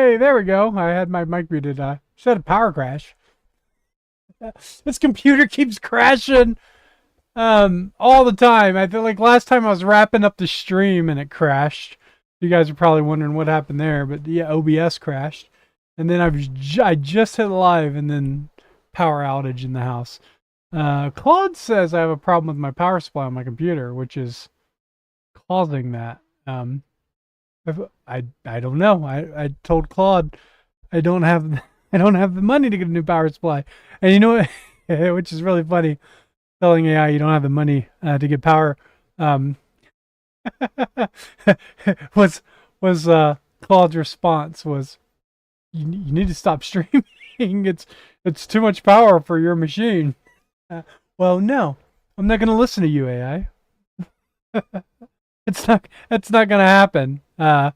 Hey, there we go. I had my mic muted. Just had a power crash. This computer keeps crashing all the time. I feel like last time I was wrapping up the stream and it crashed. You guys are probably wondering what happened there, but yeah, OBS crashed. And then I just hit live and then power outage in the house. Claude says I have a problem with my power supply on my computer, which is causing that. I don't know. I told Claude I don't have the money to get a new power supply, and you know what? Which is really funny. Telling AI you don't have the money to get power. was Claude's response was, you need to stop streaming. It's too much power for your machine. Well, no, I'm not going to listen to you, AI. It's not going to happen. But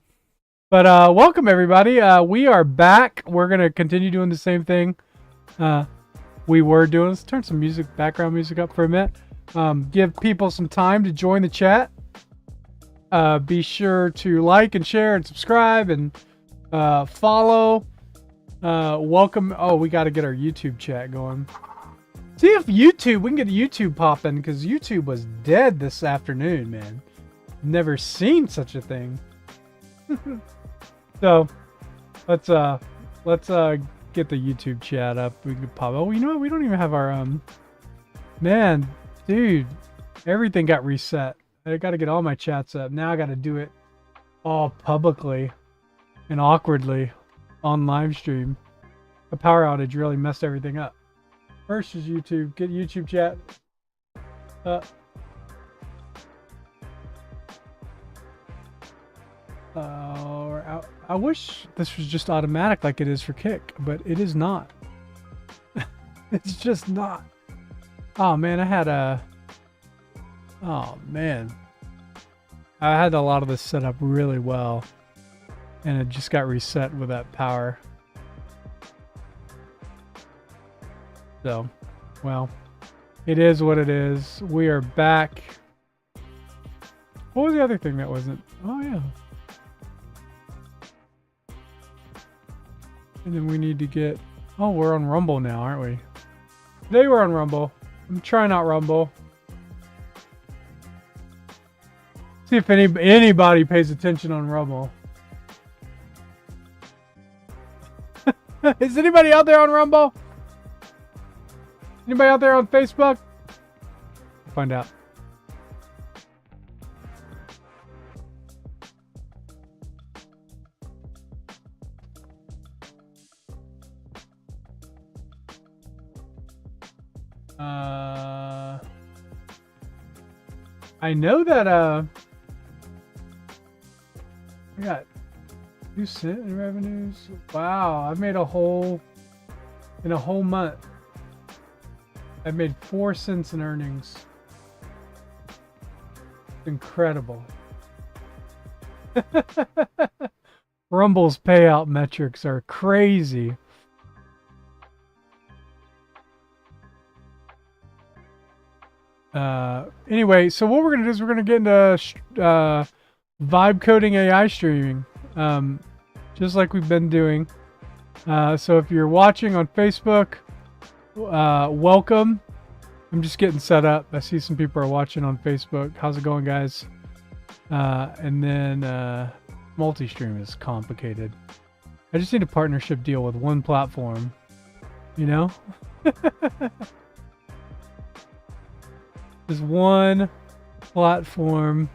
welcome everybody. We are back. We're going to continue doing the same thing we were doing. Let's turn some background music up for a minute. Give people some time to join the chat. Be sure to like and share and subscribe and follow. Welcome. Oh, we got to get our YouTube chat going. See if we can get YouTube popping, because YouTube was dead this afternoon, man. Never seen such a thing. So let's get the YouTube chat up. We can pop. Oh, you know what? We don't even have our man, dude. Everything got reset. I got to get all my chats up. Now I got to do it all publicly and awkwardly on live stream. The power outage really messed everything up. First is YouTube. Get YouTube chat. I wish this was just automatic like it is for Kick, but it is not. It's just not. Oh man, I had a lot of this set up really well, and it just got reset with that power. So, well, it is what it is. We are back. What was the other thing that wasn't? Oh yeah. And then we need to get... Oh, we're on Rumble now, aren't we? Today we're on Rumble. I'm trying out Rumble. See if anybody pays attention on Rumble. Is anybody out there on Rumble? Anybody out there on Facebook? We'll find out. I know that I got 2 cents in revenues. Wow, I made in a whole month. I made 4 cents in earnings. Incredible. Rumble's payout metrics are crazy. Anyway, so what we're gonna do is we're gonna get into vibe coding AI streaming, just like we've been doing. So if you're watching on Facebook, welcome. I'm just getting set up. I see some people are watching on Facebook. How's it going, guys? And then multi-stream is complicated. I just need a partnership deal with one platform, you know? Just one platform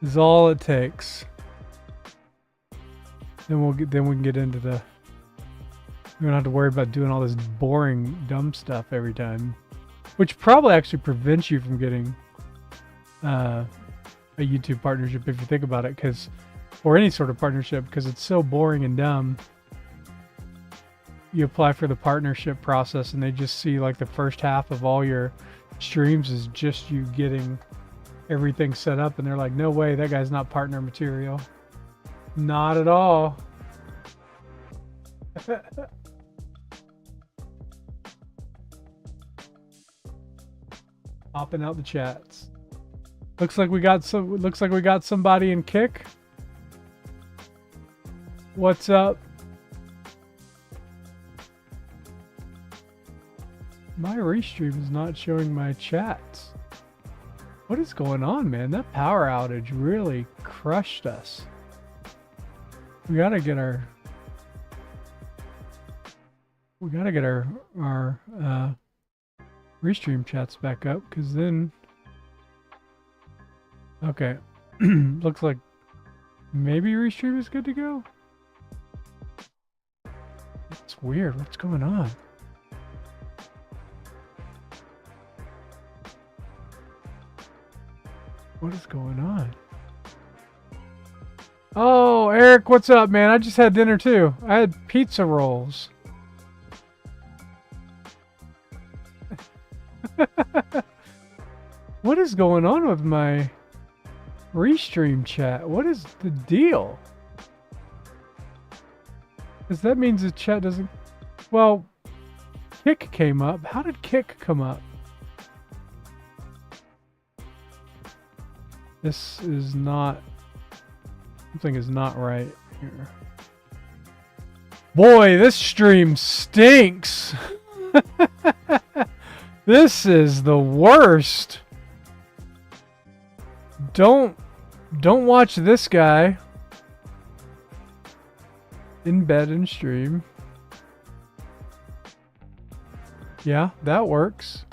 is all it takes. Then we can get into the... We don't have to worry about doing all this boring, dumb stuff every time. Which probably actually prevents you from getting a YouTube partnership if you think about it, or any sort of partnership, because it's so boring and dumb. You apply for the partnership process and they just see like the first half of all your streams is just you getting everything set up, and they're like, no way, that guy's not partner material. Not at all. Popping out the chats. Looks like we got somebody in Kick. What's up? my restream is not showing my chats. What is going on, man? That power outage really crushed us. We gotta get our restream chats back up, because then okay. Looks like maybe restream is good to go. It's weird. What's going on? What is going on? Oh, Eric, what's up, man? I just had dinner too. I had pizza rolls. What is going on with my restream chat? What is the deal? Because that means the chat doesn't... Well, Kick came up. How did Kick come up? This is not... Something is not right here. Boy, this stream stinks! This is the worst! Don't watch this guy in bed and stream. Yeah, that works.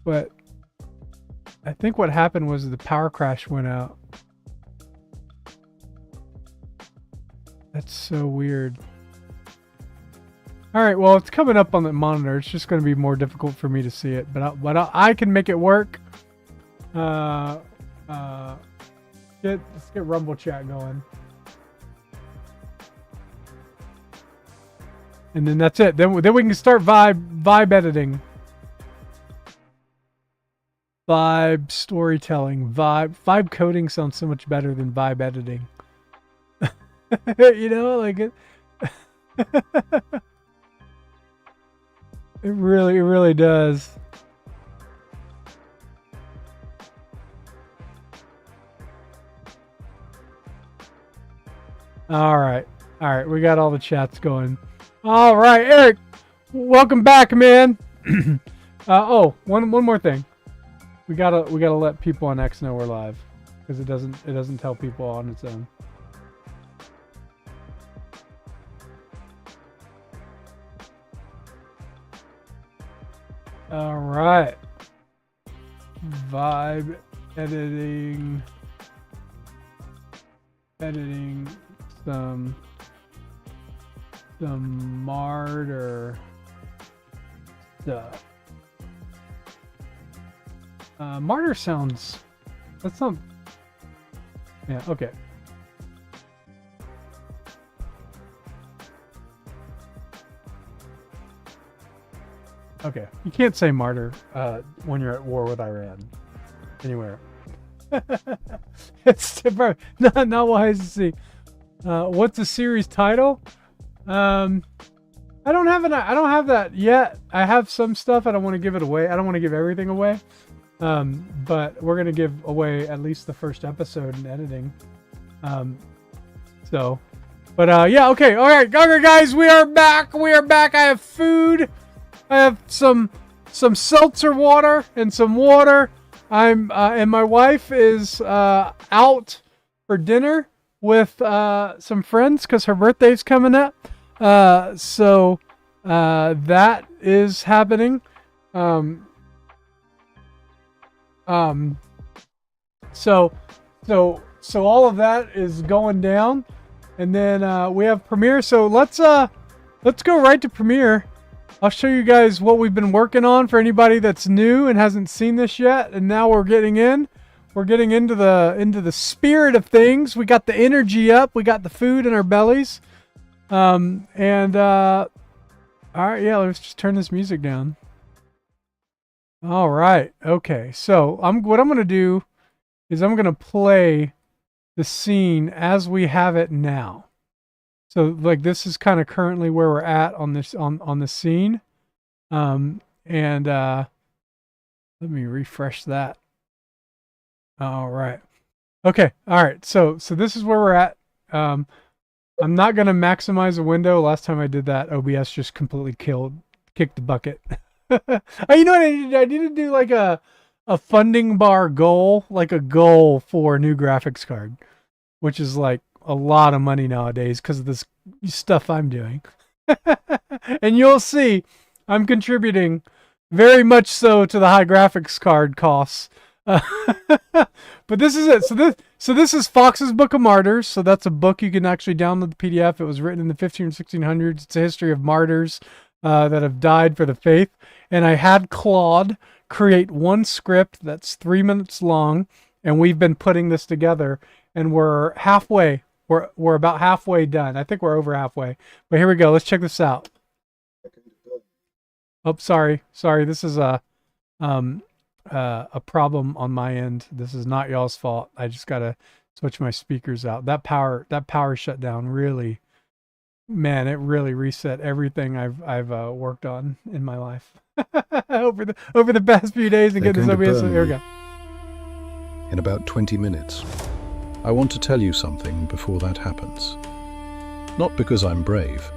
But I think what happened was the power crash went out. That's so weird. All right, well, it's coming up on the monitor. It's just going to be more difficult for me to see it, but I can make it work. Let's get Rumble chat going. And then that's it. Then we can start vibe editing. Vibe storytelling. Vibe coding sounds so much better than vibe editing. You know, like it. It really does. All right, we got all the chats going. All right, Eric, welcome back, man. Oh, one more thing. We gotta let people on X know we're live, because it doesn't tell people on its own. All right. Vibe editing some Martyr stuff. Martyr sounds... That's not... Yeah, okay. Okay, you can't say martyr when you're at war with Iran. Anywhere. It's not wise to see. What's the series title? I don't have that yet. I have some stuff. I don't want to give it away. I don't want to give everything away. But we're gonna give away at least the first episode in editing. Yeah, okay, all right, guys, we are back. I have food. I have some seltzer water and some water. And my wife is out for dinner with some friends because her birthday's coming up. So that is happening. So all of that is going down, and then we have Premiere. So let's go right to Premiere. I'll show you guys what we've been working on for anybody that's new and hasn't seen this yet. And now we're getting into the spirit of things. We got the energy up. We got the food in our bellies. All right, yeah, let's just turn this music down. All right. Okay. So what I'm going to do is I'm going to play the scene as we have it now. So like this is kind of currently where we're at on this on the scene. Let me refresh that. All right. Okay. All right. So this is where we're at. I'm not going to maximize the window. Last time I did that, OBS just completely kicked the bucket. You know what I need to do? I need to do like a funding bar goal, like a goal for a new graphics card, which is like a lot of money nowadays because of this stuff I'm doing. And you'll see I'm contributing very much so to the high graphics card costs. But this is it. So this is Fox's Book of Martyrs. So that's a book you can actually download the PDF. It was written in the 15 or 1600s. It's a history of martyrs that have died for the faith. And I had Claude create one script that's 3 minutes long, and we've been putting this together, and we're halfway. We're about halfway done. I think we're over halfway. But here we go. Let's check this out. Oh, sorry. This is a problem on my end. This is not y'all's fault. I just gotta switch my speakers out. That power shutdown really, man, it really reset everything I've worked on in my life over the past few days and get this OBS. So here we go. In about 20 minutes. I want to tell you something before that happens. Not because I'm brave.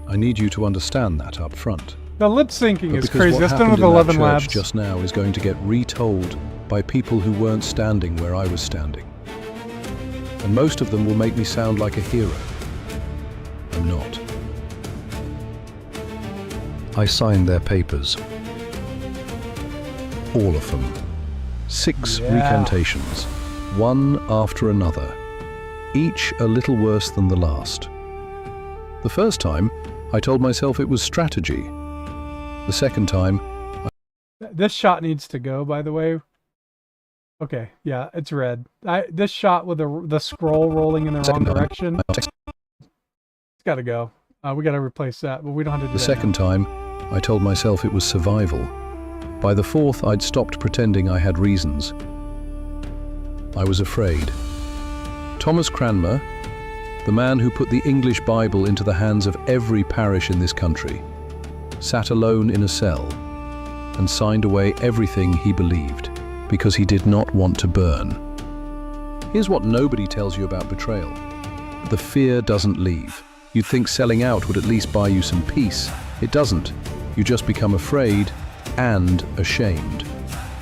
I need you to understand that up front. The lip syncing is crazy. That's done with 11 Labs. Just now is going to get retold by people who weren't standing where I was standing. And most of them will make me sound like a hero. I'm not. I signed their papers. All of them. 6 recantations, one after another, each a little worse than the last. The first time, I told myself it was strategy. The second time... This shot needs to go, by the way. Okay, yeah, it's red. This shot with the scroll rolling in the wrong direction, it's got to go. We got to replace that, but we don't have to do that. The second time, I told myself it was survival. By the fourth, I'd stopped pretending I had reasons. I was afraid. Thomas Cranmer, the man who put the English Bible into the hands of every parish in this country, sat alone in a cell and signed away everything he believed because he did not want to burn. Here's what nobody tells you about betrayal. The fear doesn't leave. You'd think selling out would at least buy you some peace. It doesn't. You just become afraid and ashamed,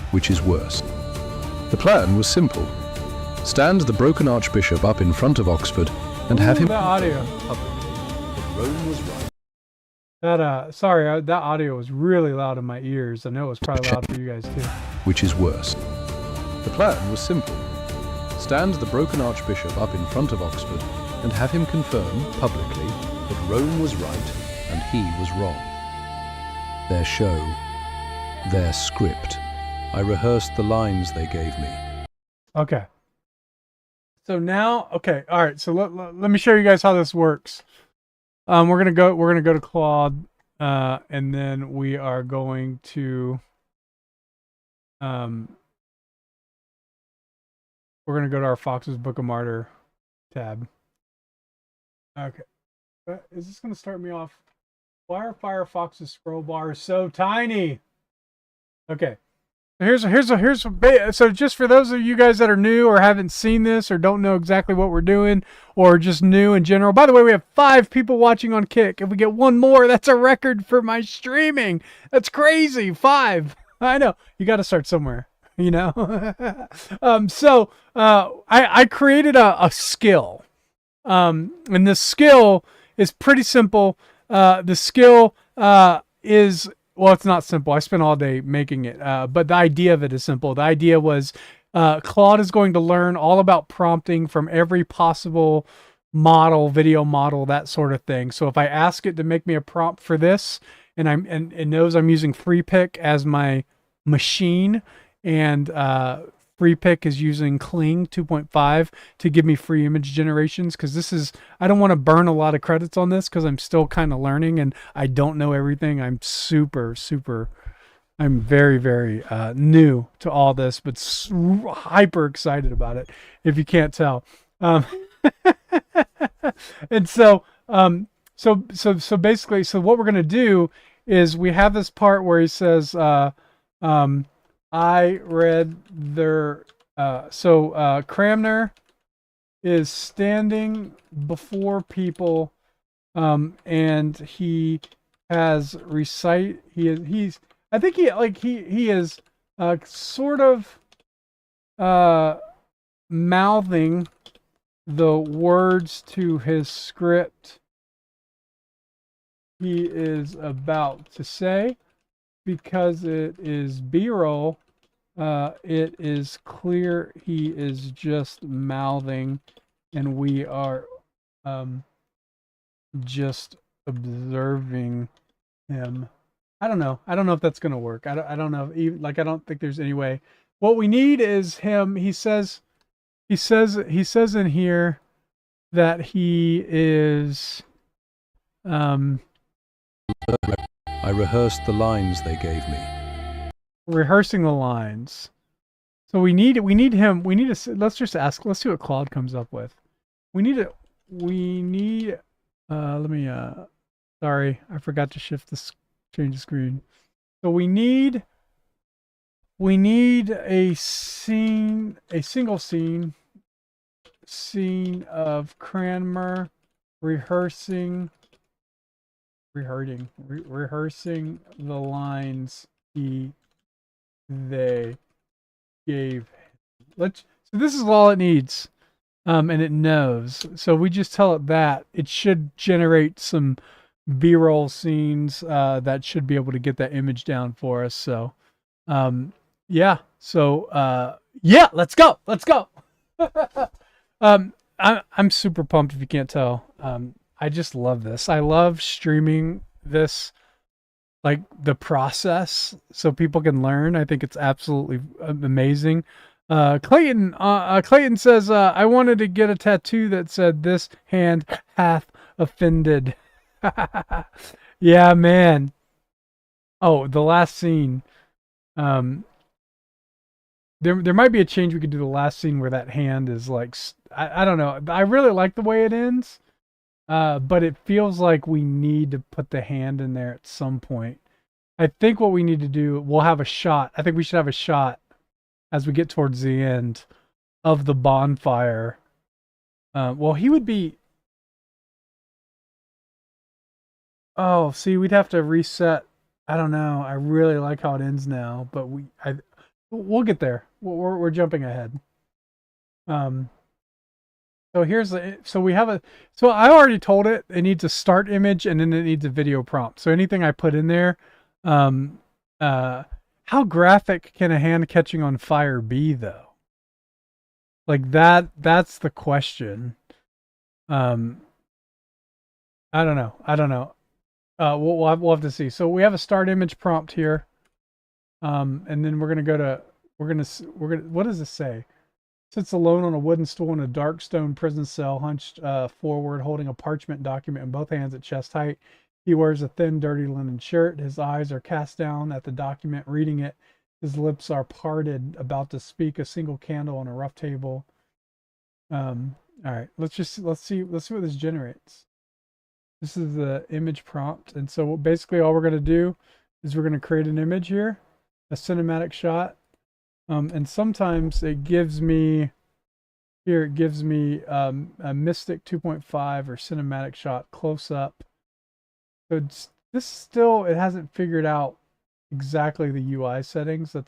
which is worse. The plan was simple. Stand the broken archbishop up in front of Oxford and have him... That audio. Rome was right. Sorry, that audio was really loud in my ears. I know it was probably loud for you guys too. Which is worse. The plan was simple. Stand the broken archbishop up in front of Oxford and have him confirm publicly that Rome was right and he was wrong. Their show, their script. I rehearsed the lines they gave me. Okay. So now, okay, all right. So let me show you guys how this works. We're gonna go to Claude, and then we are going to we're gonna go to our Fox's Book of Martyr tab. Okay, is this gonna start me off? Why are Firefox's scroll bars so tiny? Okay. So just for those of you guys that are new or haven't seen this or don't know exactly what we're doing or just new in general. By the way, we have 5 people watching on Kick. If we get one more, that's a record for my streaming. That's crazy. 5. I know. You got to start somewhere, you know. I created a skill. And this skill is pretty simple. The skill is... Well, it's not simple. I spent all day making it, but the idea of it is simple. The idea was Claude is going to learn all about prompting from every possible model, video model, that sort of thing. So if I ask it to make me a prompt for this, and it knows I'm using FreePic as my machine, and FreePic is using Kling 2.5 to give me free image generations, because this is, I don't want to burn a lot of credits on this because I'm still kind of learning and I don't know everything. I'm I'm very, very new to all this, but hyper excited about it, if you can't tell. And so basically, so what we're going to do is we have this part where he says, I read their, Cranmer is standing before people, and he has I think he is sort of mouthing the words to his script he is about to say, because it is B-roll. It is clear he is just mouthing, and we are just observing him. I don't know. I don't know if that's gonna work. I don't know. Even, like, I don't think there's any way. What we need is him. He says in here that he is I rehearsed the lines they gave me. rehearsing the lines. So we need him. We need to, let's just ask. Let's see what Claude comes up with. We need let me sorry, I forgot to change the screen. So we need a scene, a single scene of Cranmer rehearsing the lines they gave. So this is all it needs. And it knows. So we just tell it that it should generate some B-roll scenes that should be able to get that image down for us. So yeah. So yeah, let's go. I'm super pumped if you can't tell. I just love this. I love streaming this, like, the process, so people can learn. I think it's absolutely amazing. Clayton says, I wanted to get a tattoo that said, "This hand hath offended." Yeah, man. Oh, the last scene. There might be a change we could do the last scene where that hand is like, I don't know. I really like the way it ends. But it feels like we need to put the hand in there at some point. I think what we need to do, we'll have a shot. I think we should have a shot as we get towards the end of the bonfire. Well, he would be... Oh, see, we'd have to reset. I don't know. I really like how it ends now, but we'll get there. We're jumping ahead. So so I already told it needs a start image, and then it needs a video prompt. So anything I put in there, how graphic can a hand catching on fire be, though? Like, that's the question. I don't know. We'll have to see. So we have a start image prompt here. And then we're gonna what does this say? Sits alone on a wooden stool in a dark stone prison cell, hunched forward, holding a parchment document in both hands at chest height. He wears a thin, dirty linen shirt. His eyes are cast down at the document, reading it. His lips are parted, about to speak. A single candle on a rough table. All right, let's see what this generates. This is the image prompt, and so basically all we're going to do is we're going to create an image here, a cinematic shot. And sometimes it gives me a Mystic 2.5 or cinematic shot close up. So it hasn't figured out exactly the UI settings. It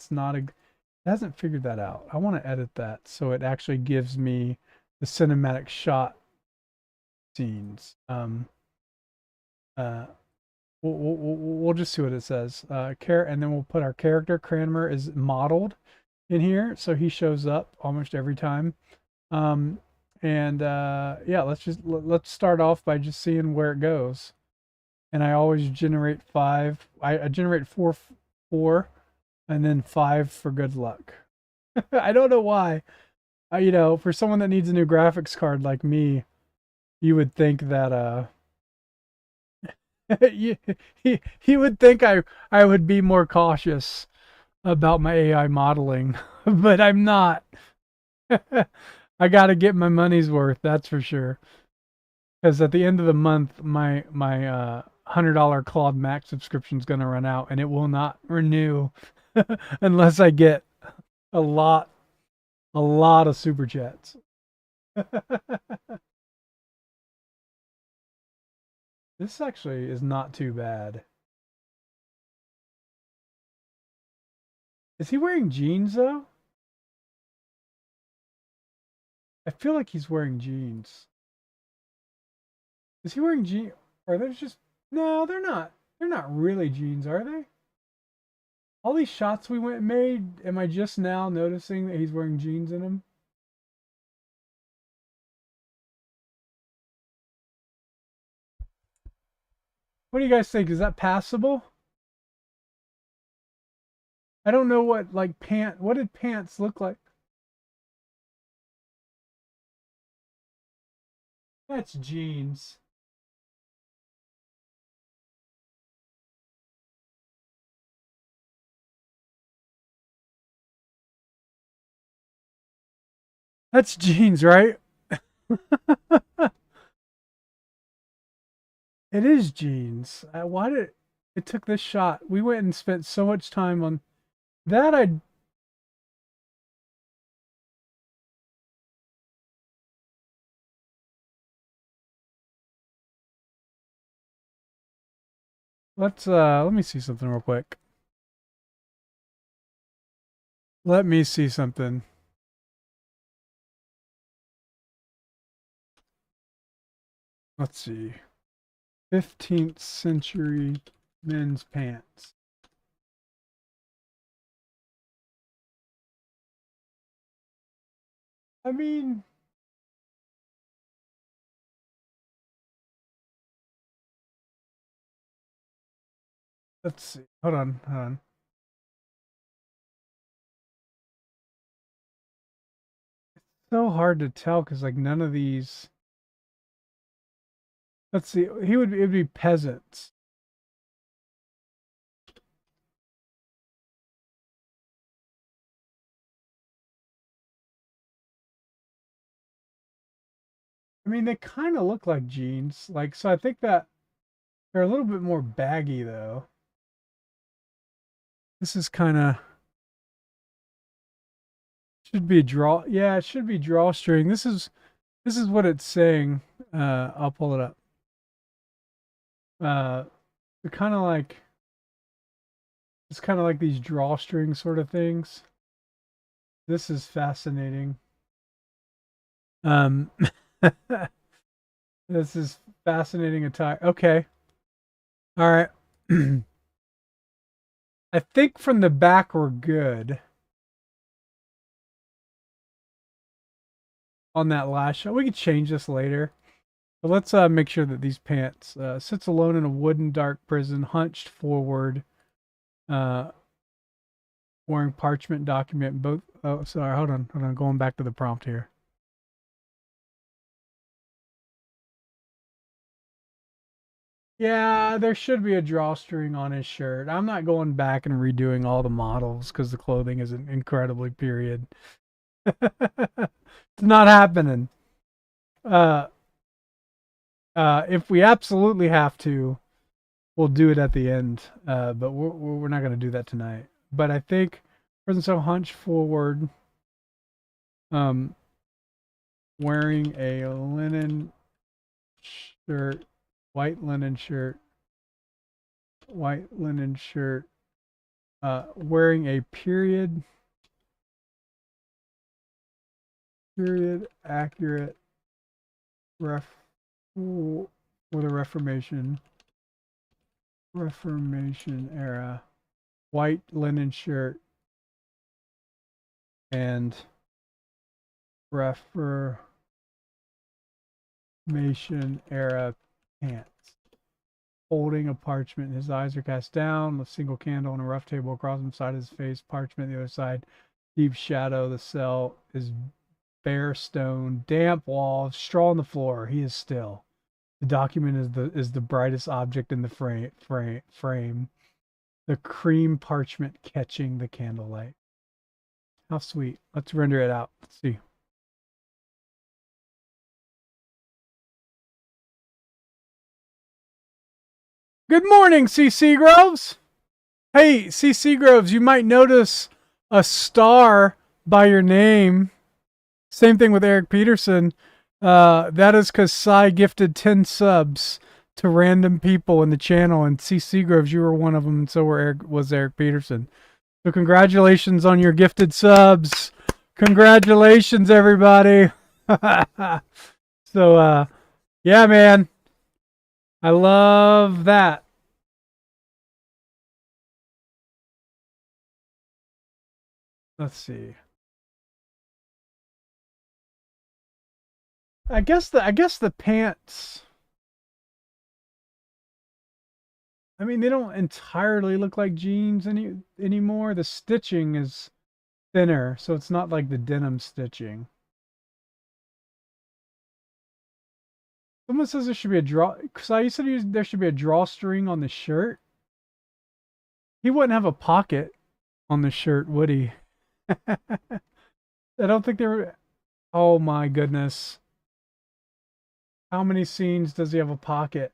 hasn't figured that out. I want to edit that so it actually gives me the cinematic shot scenes. We'll just see what it says. And then we'll put our character. Cranmer is modeled in here, so he shows up almost every time. Yeah, let's start off by just seeing where it goes. And I always generate 5. I generate 4, and then 5 for good luck. I don't know why. For someone that needs a new graphics card like me, you would think that he would think I would be more cautious about my AI modeling, but I'm not. I got to get my money's worth, that's for sure. Because at the end of the month, my $100 Claude Max subscription is going to run out, and it will not renew unless I get a lot of super chats. This actually is not too bad. Is he wearing jeans though? I feel like he's wearing jeans. Is he wearing jeans? Are they just... No, they're not. They're not really jeans, are they? All these shots we went and made, am I just now noticing that he's wearing jeans in them? What do you guys think? Is that passable? I don't know what what did pants look like? That's jeans. That's jeans, right? It is jeans. Why did it took this shot? We went and spent so much time on that. Let me see something real quick. Let me see something. Let's see. 15th century men's pants. I mean, let's see. Hold on, hold on. It's so hard to tell because like none of these. Let's see. It'd be peasants. I mean, they kind of look like jeans. Like, so I think that they're a little bit more baggy though. This is kind of should be draw. Yeah, it should be drawstring. This is what it's saying. I'll pull it up. Kind of like it's kind of like these drawstring sort of things. This is fascinating. This is fascinating attire. Okay. All right. I think from the back we're good. On that last shot. We could change this later. But let's make sure that these pants sits alone in a wooden dark prison, hunched forward, wearing parchment document. Both. Oh, sorry. Hold on. Going back to the prompt here. Yeah, there should be a drawstring on his shirt. I'm not going back and redoing all the models because the clothing isn't incredibly period. It's not happening. If we absolutely have to, we'll do it at the end. But we're not going to do that tonight. But I think prison cell hunch forward, wearing a linen shirt, white linen shirt, wearing a period accurate with a Reformation era white linen shirt and Reformation era pants. Holding a parchment, his eyes are cast down, a single candle on a rough table across the side of his face, parchment the other side, deep shadow, the cell is bare stone, damp walls, straw on the floor. He is still. The document is the brightest object in the frame. The cream parchment catching the candlelight. How sweet. Let's render it out. Let's see. Good morning, C. Seagroves. Hey, C. Seagroves, you might notice a star by your name. Same thing with Eric Peterson. That is because Cy gifted 10 subs to random people in the channel, and C. Seagroves, you were one of them, and so was Eric Peterson. So congratulations on your gifted subs. Congratulations, everybody. So, yeah, man. I love that. Let's see. I guess the pants. I mean, they don't entirely look like jeans anymore. The stitching is thinner, so it's not like the denim stitching. Someone says there should be a draw. Sai, you said there should be a drawstring on the shirt. He wouldn't have a pocket on the shirt, would he? I don't think there were. Oh my goodness. How many scenes does he have a pocket?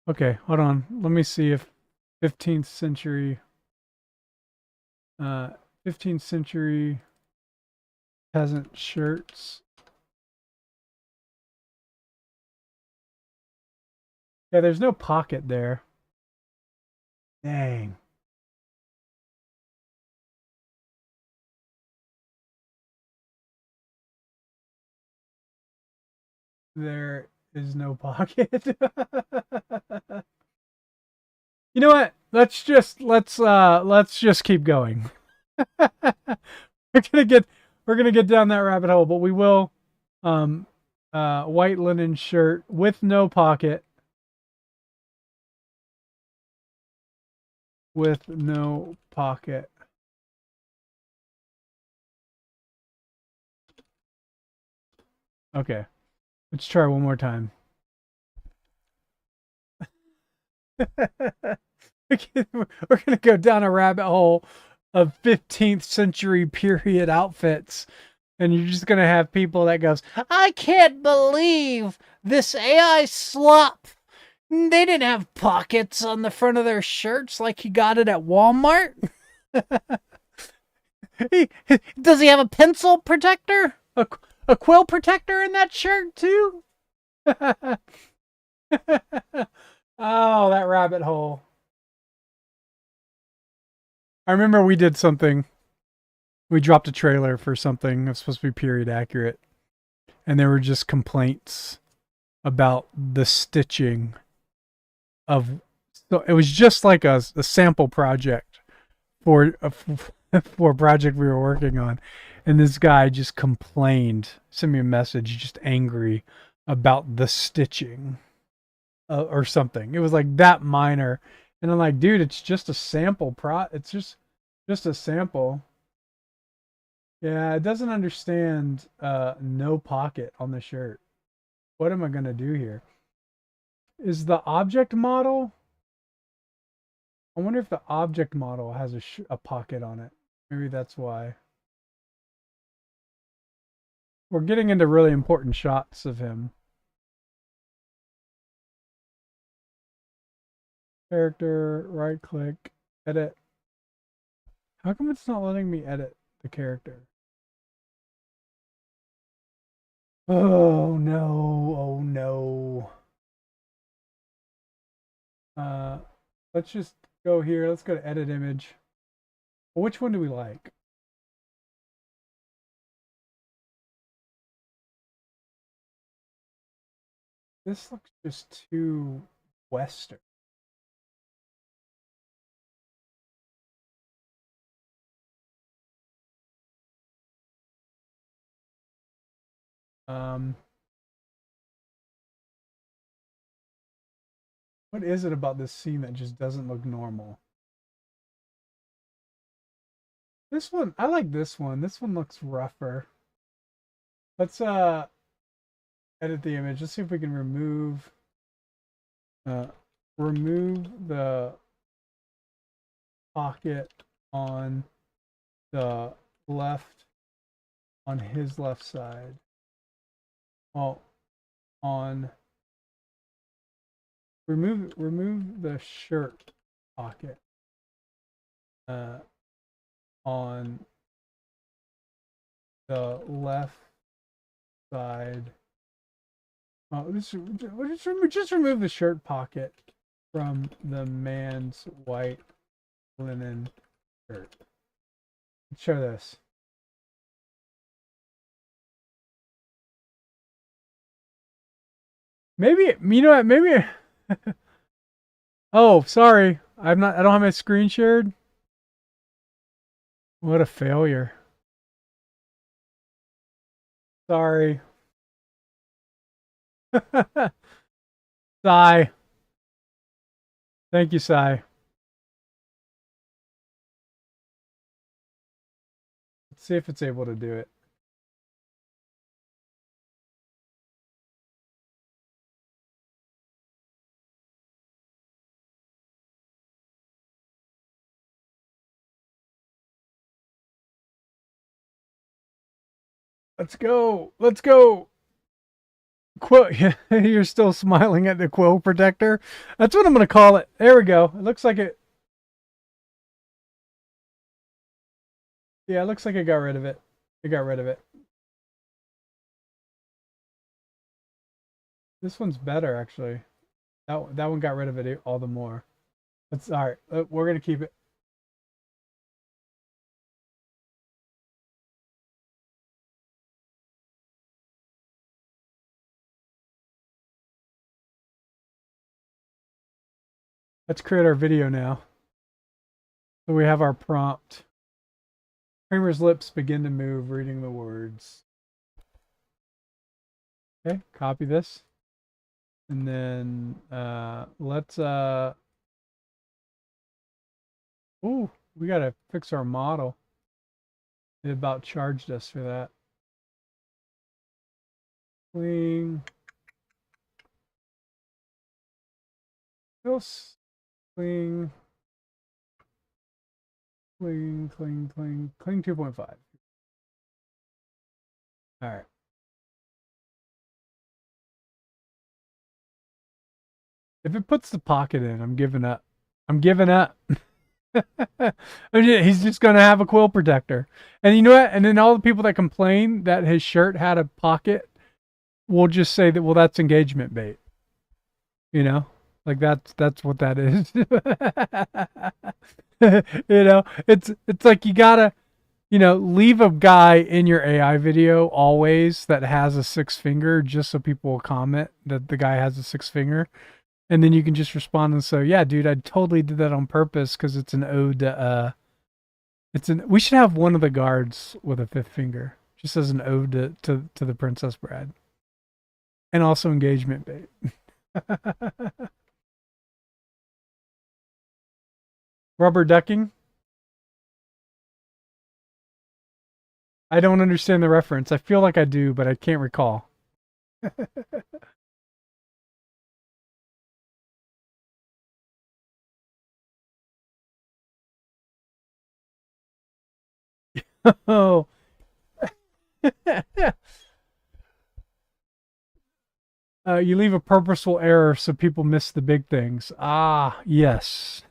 Okay, hold on. Let me see if 15th century 15th century peasant shirts. Yeah, there's no pocket there. Dang. There is no pocket. You know what? Let's just keep going. We're gonna get down that rabbit hole, but we will white linen shirt with no pocket. With no pocket. Okay. Let's try one more time. We're going to go down a rabbit hole of 15th century period outfits. And you're just going to have people that goes, I can't believe this AI slop. They didn't have pockets on the front of their shirts like you got it at Walmart. Does he have a pencil protector? A quill protector in that shirt too? Oh, that rabbit hole. I remember we did something. We dropped a trailer for something that was supposed to be period accurate. And there were just complaints about the stitching of. So it was just like a sample project for for a project we were working on. And this guy just complained, sent me a message, just angry about the stitching or something. It was like that minor. And I'm like, dude, it's just a sample it's just a sample. Yeah, it doesn't understand no pocket on the shirt. What am I going to do here? Is the object model? I wonder if the object model has a pocket on it. Maybe that's why. We're getting into really important shots of him. Character, right click, edit. How come it's not letting me edit the character? Oh no, oh no. Let's just go here. Let's go to edit image. Well, which one do we like? This looks just too Western. What is it about this scene that just doesn't look normal? This one, I like this one. This one looks rougher. Let's edit the image. Let's see if we can remove the pocket on the left, on his left side. Well, on remove the shirt pocket on the left side. Oh, just remove the shirt pocket from the man's white linen shirt. Let's show this. Maybe, you know what, maybe. Oh, sorry. I don't have my screen shared. What a failure. Sorry. Sai. Thank you, Sai. Let's see if it's able to do it. Let's go. Let's go. Quill, you're still smiling at the quill protector. That's what I'm going to call it. There we go. It looks like it. Yeah, it looks like it got rid of it. It got rid of it. This one's better, actually. That one got rid of it all the more. That's all right. We're going to keep it. Let's create our video now. So we have our prompt. Kramer's lips begin to move, reading the words. Okay, copy this. And then let's ooh, we gotta fix our model. It about charged us for that. Cling. Cling. Cling 2.5. All right. If it puts the pocket in, I'm giving up. I'm giving up. He's just going to have a quill protector. And you know what? And then all the people that complain that his shirt had a pocket will just say that, well, that's engagement bait. You know? Like that's what that is. You know, it's like you gotta, you know, leave a guy in your AI video always that has a 6 finger just so people will comment that the guy has a 6 finger. And then you can just respond and say, yeah, dude, I totally did that on purpose because it's an ode to, we should have one of the guards with a 5th finger, just as an ode to the Princess Bride. And also engagement bait. Rubber ducking? I don't understand the reference. I feel like I do, but I can't recall. Oh. You leave a purposeful error so people miss the big things. Ah, yes.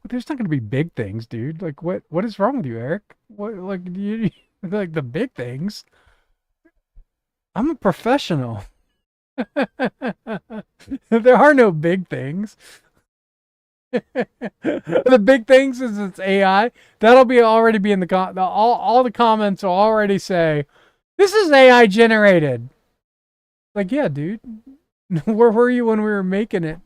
There's not going to be big things, dude. Like, what is wrong with you, Eric? What, like, you like the big things? I'm a professional. There are no big things. The big things is it's AI. That'll already be in the all the comments will already say, "This is AI generated." Like, yeah, dude. Where were you when we were making it?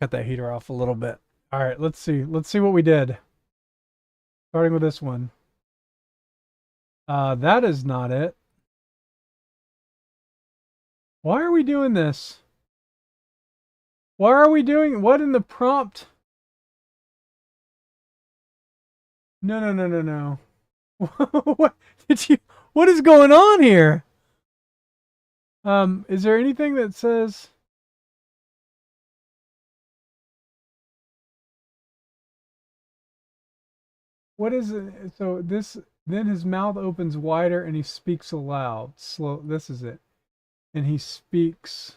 Cut that heater off a little bit. All right, let's see. Let's see what we did. Starting with this one. That is not it. Why are we doing this? Why are we doing what in the prompt? No. What did you? What is going on here? Is there anything that says? What is it? So this, then his mouth opens wider and he speaks aloud. Slow. This is it. And he speaks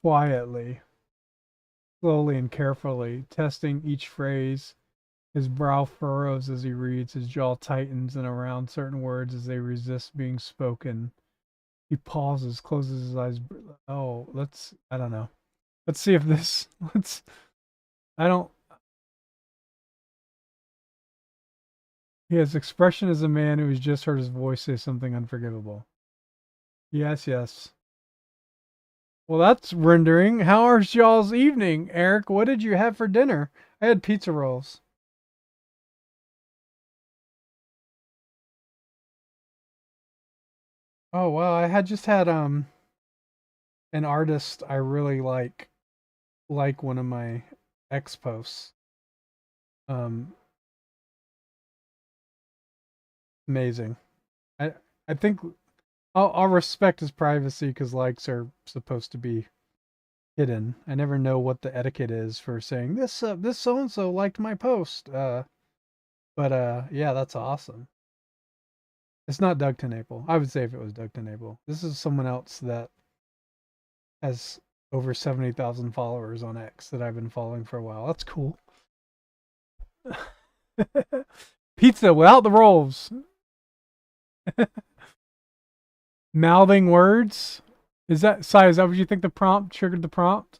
quietly, slowly and carefully, testing each phrase. His brow furrows as he reads, his jaw tightens and around certain words as they resist being spoken. He pauses, closes his eyes. Oh, I don't know. Let's see if this, I don't, he has expression as a man who has just heard his voice say something unforgivable. Yes, yes. Well, that's rendering. How was y'all's evening, Eric? What did you have for dinner? I had pizza rolls. Oh, well, I had just had an artist I really like one of my ex posts. Um Amazing. I I think I'll respect his privacy because likes are supposed to be hidden. I never know what the etiquette is for saying this so and so liked my post. But yeah, that's awesome. It's not Doug TenNapel. I would say if it was Doug TenNapel. This is someone else that has over 70,000 followers on X that I've been following for a while. That's cool. Pizza without the rolls. Mouthing words. Is that what you think the prompt triggered the prompt?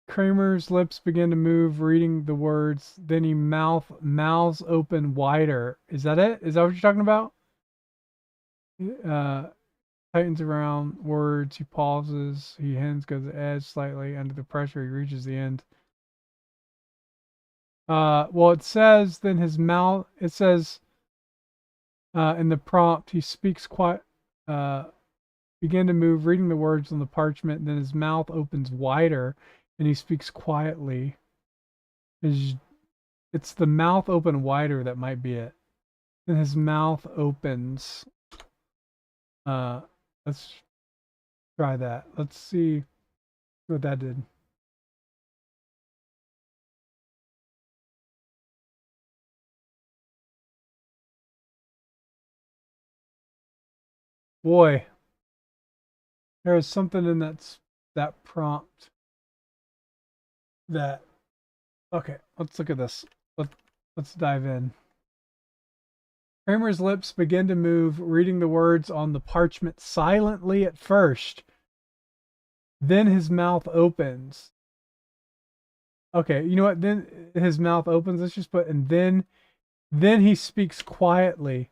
Kramer's lips begin to move, reading the words. Then he mouths open wider. Is that it? Is that what you're talking about? Tightens around words. He pauses. He hands goes the edge slightly under the pressure. He reaches the end. Well, it says then his mouth. It says in the prompt he speaks quiet. Began to move, reading the words on the parchment. Then his mouth opens wider, and he speaks quietly. It's the mouth open wider that might be it. Then his mouth opens. Let's try that. Let's see what that did. Boy, there is something in that prompt that. Okay, let's look at this. Let's dive in. Kramer's lips begin to move, reading the words on the parchment silently at first. Then his mouth opens. Okay, you know what? Then his mouth opens. Let's just put, and then he speaks quietly,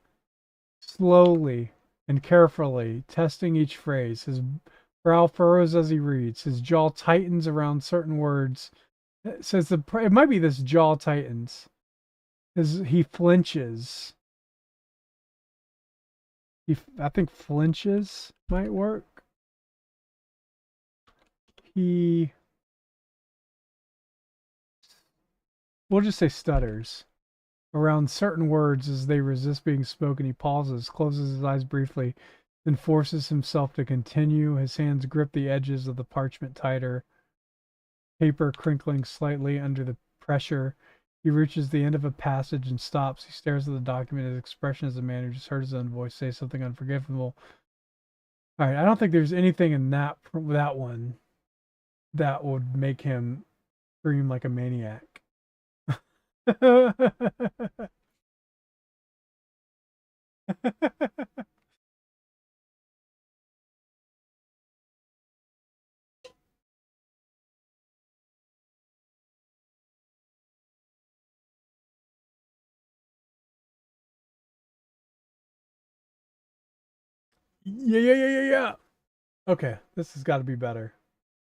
slowly, and carefully, testing each phrase. His brow furrows as he reads. His jaw tightens around certain words. It says it might be this jaw tightens. He flinches. I think flinches might work. We'll just say stutters around certain words as they resist being spoken. He pauses, closes his eyes briefly, then forces himself to continue. His hands grip the edges of the parchment tighter, paper crinkling slightly under the pressure. He reaches the end of a passage and stops. He stares at the document. His expression as a man who just heard his own voice say something unforgivable. All right, I don't think there's anything in that one that would make him scream like a maniac. Yeah. Okay, this has got to be better.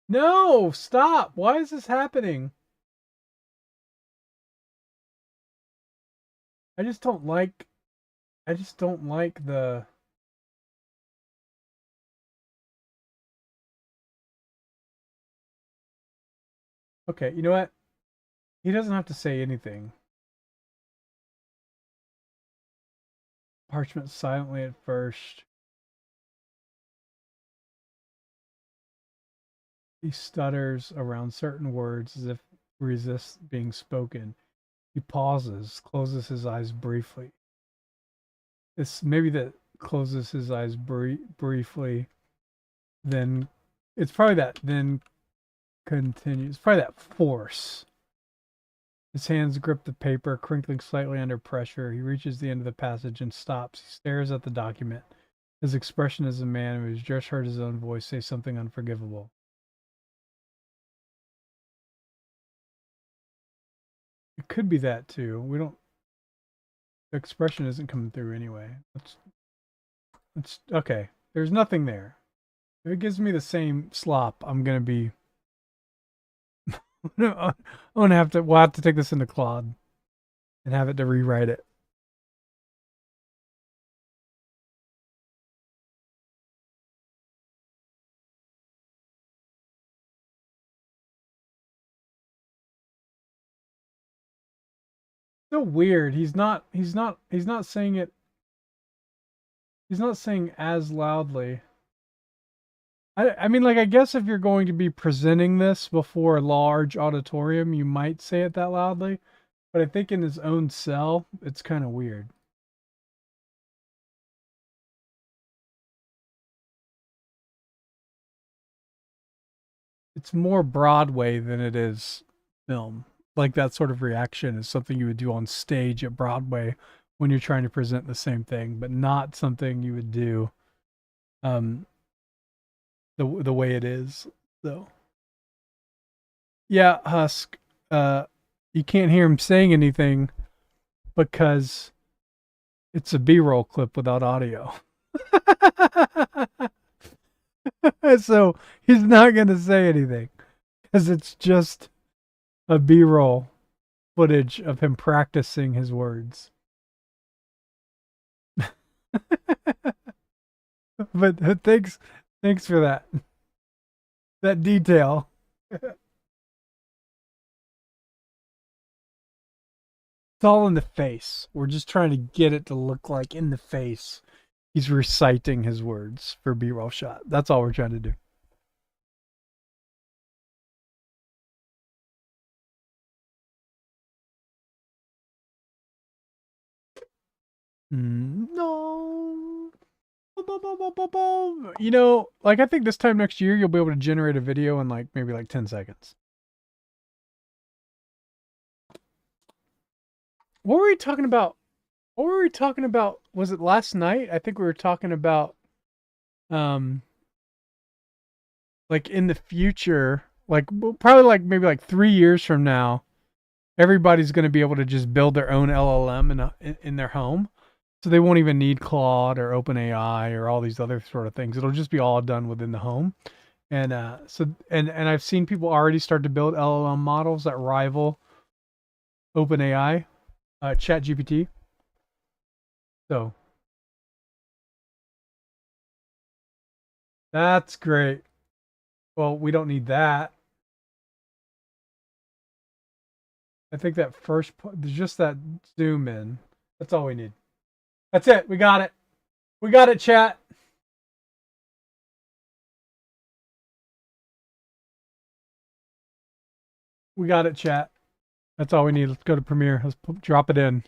No, stop. Why is this happening? I just don't like the Okay, you know what? He doesn't have to say anything. Parchment silently at first. He stutters around certain words as if resists being spoken. He pauses, closes his eyes briefly. It's maybe that closes his eyes briefly. Then it's probably that. Then continues. Probably that force. His hands grip the paper, crinkling slightly under pressure. He reaches the end of the passage and stops. He stares at the document. His expression is a man who has just heard his own voice say something unforgivable. It could be that too. We don't. The expression isn't coming through anyway. Let's okay. There's nothing there. If it gives me the same slop, I'm gonna be. I'm gonna have to. We'll have to take this into Claude and have it to rewrite it. So weird. He's not saying it. He's not saying as loudly. I mean, like, I guess if you're going to be presenting this before a large auditorium, you might say it that loudly. But I think in his own cell, it's kind of weird. It's more Broadway than it is film. Like, that sort of reaction is something you would do on stage at Broadway when you're trying to present the same thing, but not something you would do the way it is, though. Yeah, Husk. You can't hear him saying anything because it's a B-roll clip without audio. So he's not going to say anything because it's just a B-roll footage of him practicing his words. But thanks for that detail. It's all in the face. We're just trying to get it to look like in the face he's reciting his words for B-roll shot. That's all we're trying to do. No. You know, like, I think this time next year you'll be able to generate a video in like maybe like 10 seconds. What were we talking about? What were we talking about? Was it last night? I think we were talking about like in the future, like probably like maybe like 3 years from now, everybody's going to be able to just build their own LLM in their home. So they won't even need Claude or OpenAI or all these other sort of things. It'll just be all done within the home. And and I've seen people already start to build LLM models that rival OpenAI, ChatGPT. So that's great. Well, we don't need that. I think that first, just that zoom in. That's all we need. That's it. We got it. We got it, chat. We got it, chat. That's all we need. Let's go to Premiere. Let's drop it in.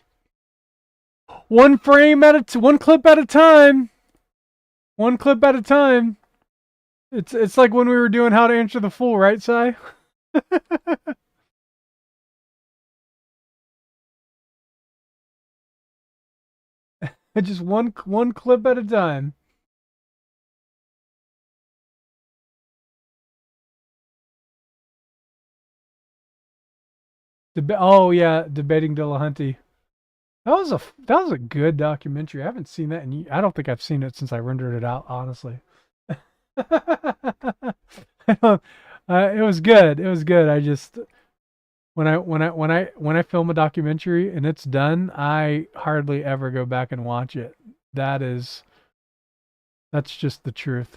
One frame at a one clip at a time. One clip at a time. It's like when we were doing How to Answer the Fool, right, Sai? Just one clip at a time. Oh yeah, debating Dillahunty. That was a good documentary. I haven't seen that, and I don't think I've seen it since I rendered it out. Honestly, it was good. It was good. I just when I film a documentary and it's done, I hardly ever go back and watch it. That's just the truth.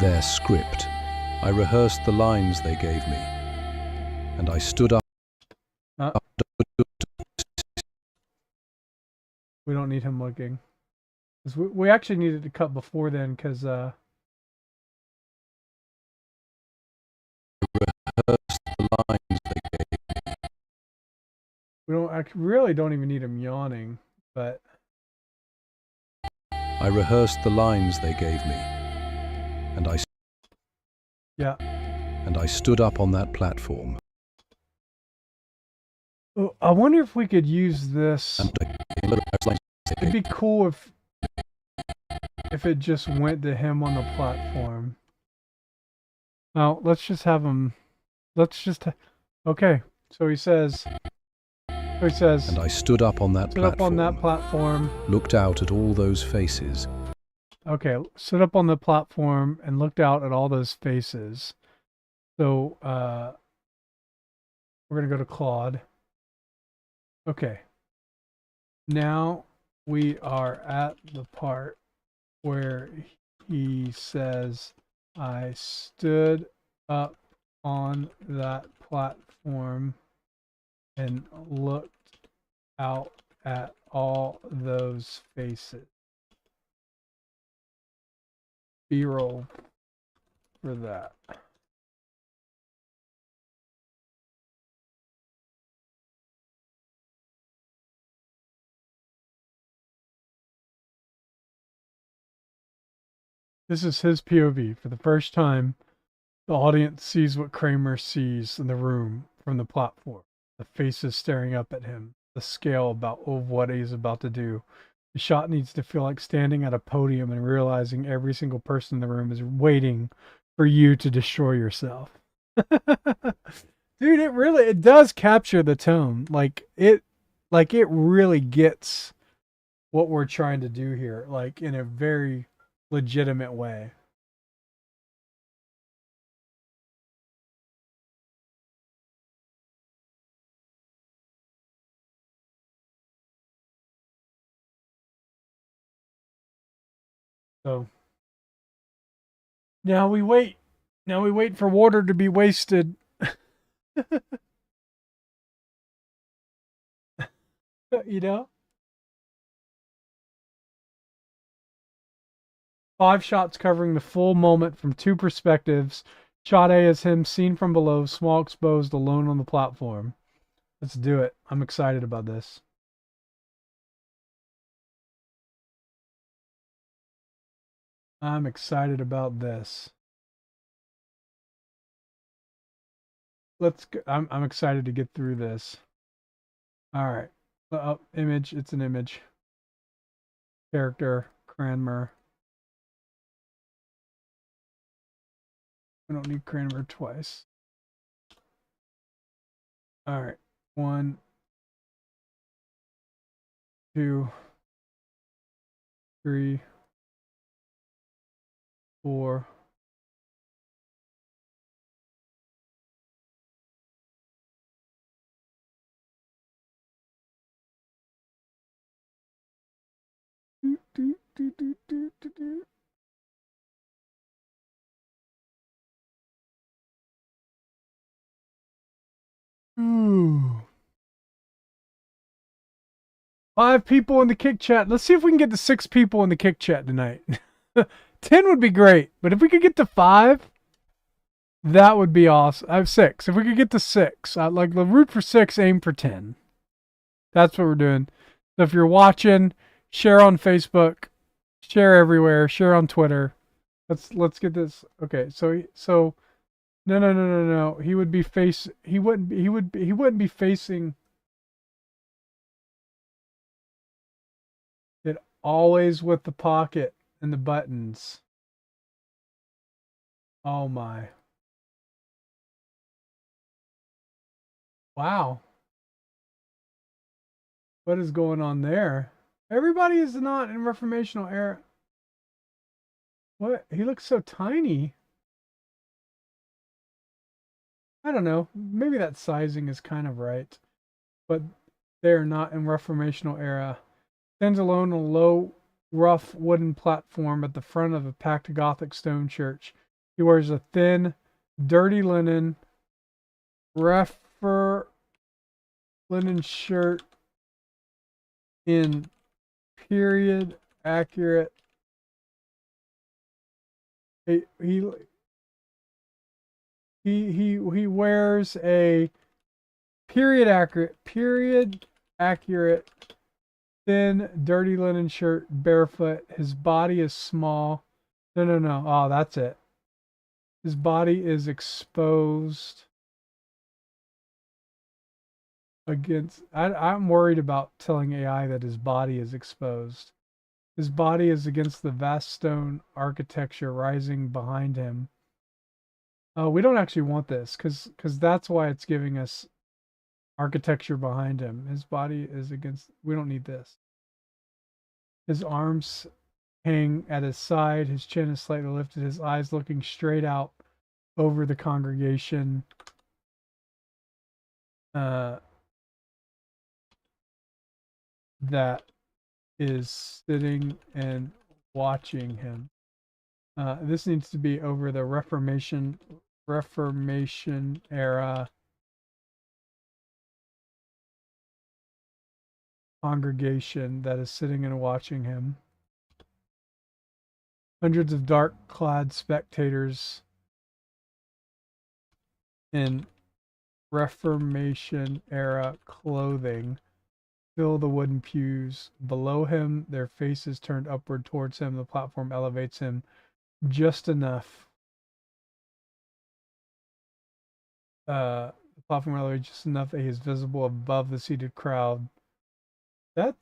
Their script. I rehearsed the lines they gave me, and I stood up. We don't need him looking. We actually needed to cut before then because Rehearsed the lines they gave me. we really don't even need him yawning, but I rehearsed the lines they gave me, and Yeah. I stood up on that platform. Oh, I wonder if we could use this. It'd be cool if it just went to him on the platform. Now, let's just have him. Okay. So he says. And I stood up on that Stood up on that platform. looked out at all those faces. Okay, stood up on the platform and looked out at all those faces. So, we're gonna go to Claude. Okay. Now we are at the part where he says, I stood up on that platform and looked out at all those faces. B-roll for that. This is his POV. For the first time, the audience sees what Kramer sees in the room from the platform. The faces staring up at him, the scale of what he's about to do. The shot needs to feel like standing at a podium and realizing every single person in the room is waiting for you to destroy yourself. Dude, it does capture the tone. Like it really gets what we're trying to do here, like in a very legitimate way. So now we wait. Now we wait for water to be wasted. You know? 5 shots covering the full moment from 2 perspectives. Shot A is him seen from below, small exposed, alone on the platform. Let's do it. I'm excited about this. I'm excited about this. I'm excited to get through this. All right. Image. It's an image. Character. Cranmer. I don't need Cranmer twice. All right. 1, 2, 3, 4. Ooh. 5 people in the kick chat. Let's see if we can get to 6 people in the kick chat tonight. 10 would be great, but if we could get to 5, that would be awesome. I have 6. If we could get to 6, I'd like the root for 6, aim for 10. That's what we're doing. So if you're watching, share on Facebook, share everywhere, share on Twitter. Let's get this. Okay, so no. He would be he wouldn't be facing it always with the pocket and the buttons. Oh my. Wow. What is going on there? Everybody is not in reformational era. What? He looks so tiny. I don't know. Maybe that sizing is kind of right. But they're not in reformational era. Stands alone on a low, rough wooden platform at the front of a packed Gothic stone church. He wears a thin, dirty linen linen shirt in period accurate. He wears a period accurate Thin, dirty linen shirt, barefoot. His body is small. No, no, no. Oh, that's it. His body is exposed against. I'm worried about telling AI that his body is exposed. His body is against the vast stone architecture rising behind him. We don't actually want this because that's why it's giving us architecture behind him. His body is against. We don't need this. His arms hang at his side. His chin is slightly lifted. His eyes looking straight out over the congregation. That is sitting and watching him. This needs to be over the Reformation era congregation that is sitting and watching him. Hundreds of dark-clad spectators in Reformation era clothing fill the wooden pews. Below him, their faces turned upward towards him. The platform elevates him just enough. The platform elevates just enough that he is visible above the seated crowd. That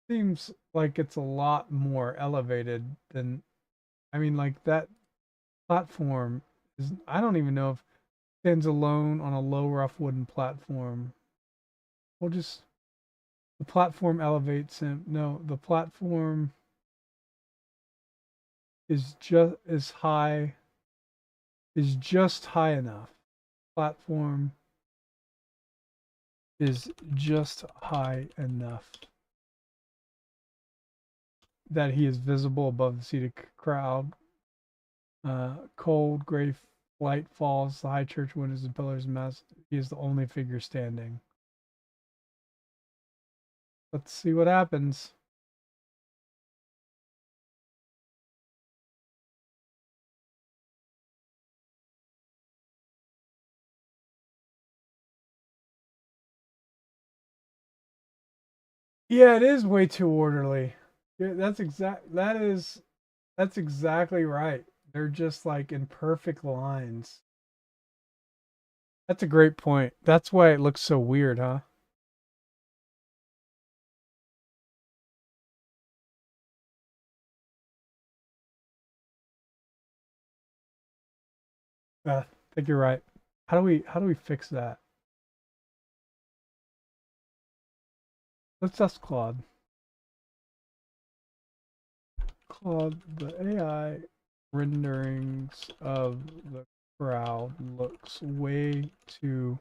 seems like it's a lot more elevated than, I mean, like that platform is, I don't even know if it stands alone on a low, rough wooden platform. We'll just, the platform elevates him. No, the platform is just high enough. Platform is just high enough that he is visible above the seated crowd. Cold gray light falls. The high church windows and pillars mass. He is the only figure standing. Let's see what happens. Yeah, it is way too orderly. Yeah, that's exactly right. They're just like in perfect lines. That's a great point. That's why it looks so weird, huh? I think you're right. How do we fix that? Let's ask Claude. Claude, the AI renderings of the crowd looks way too,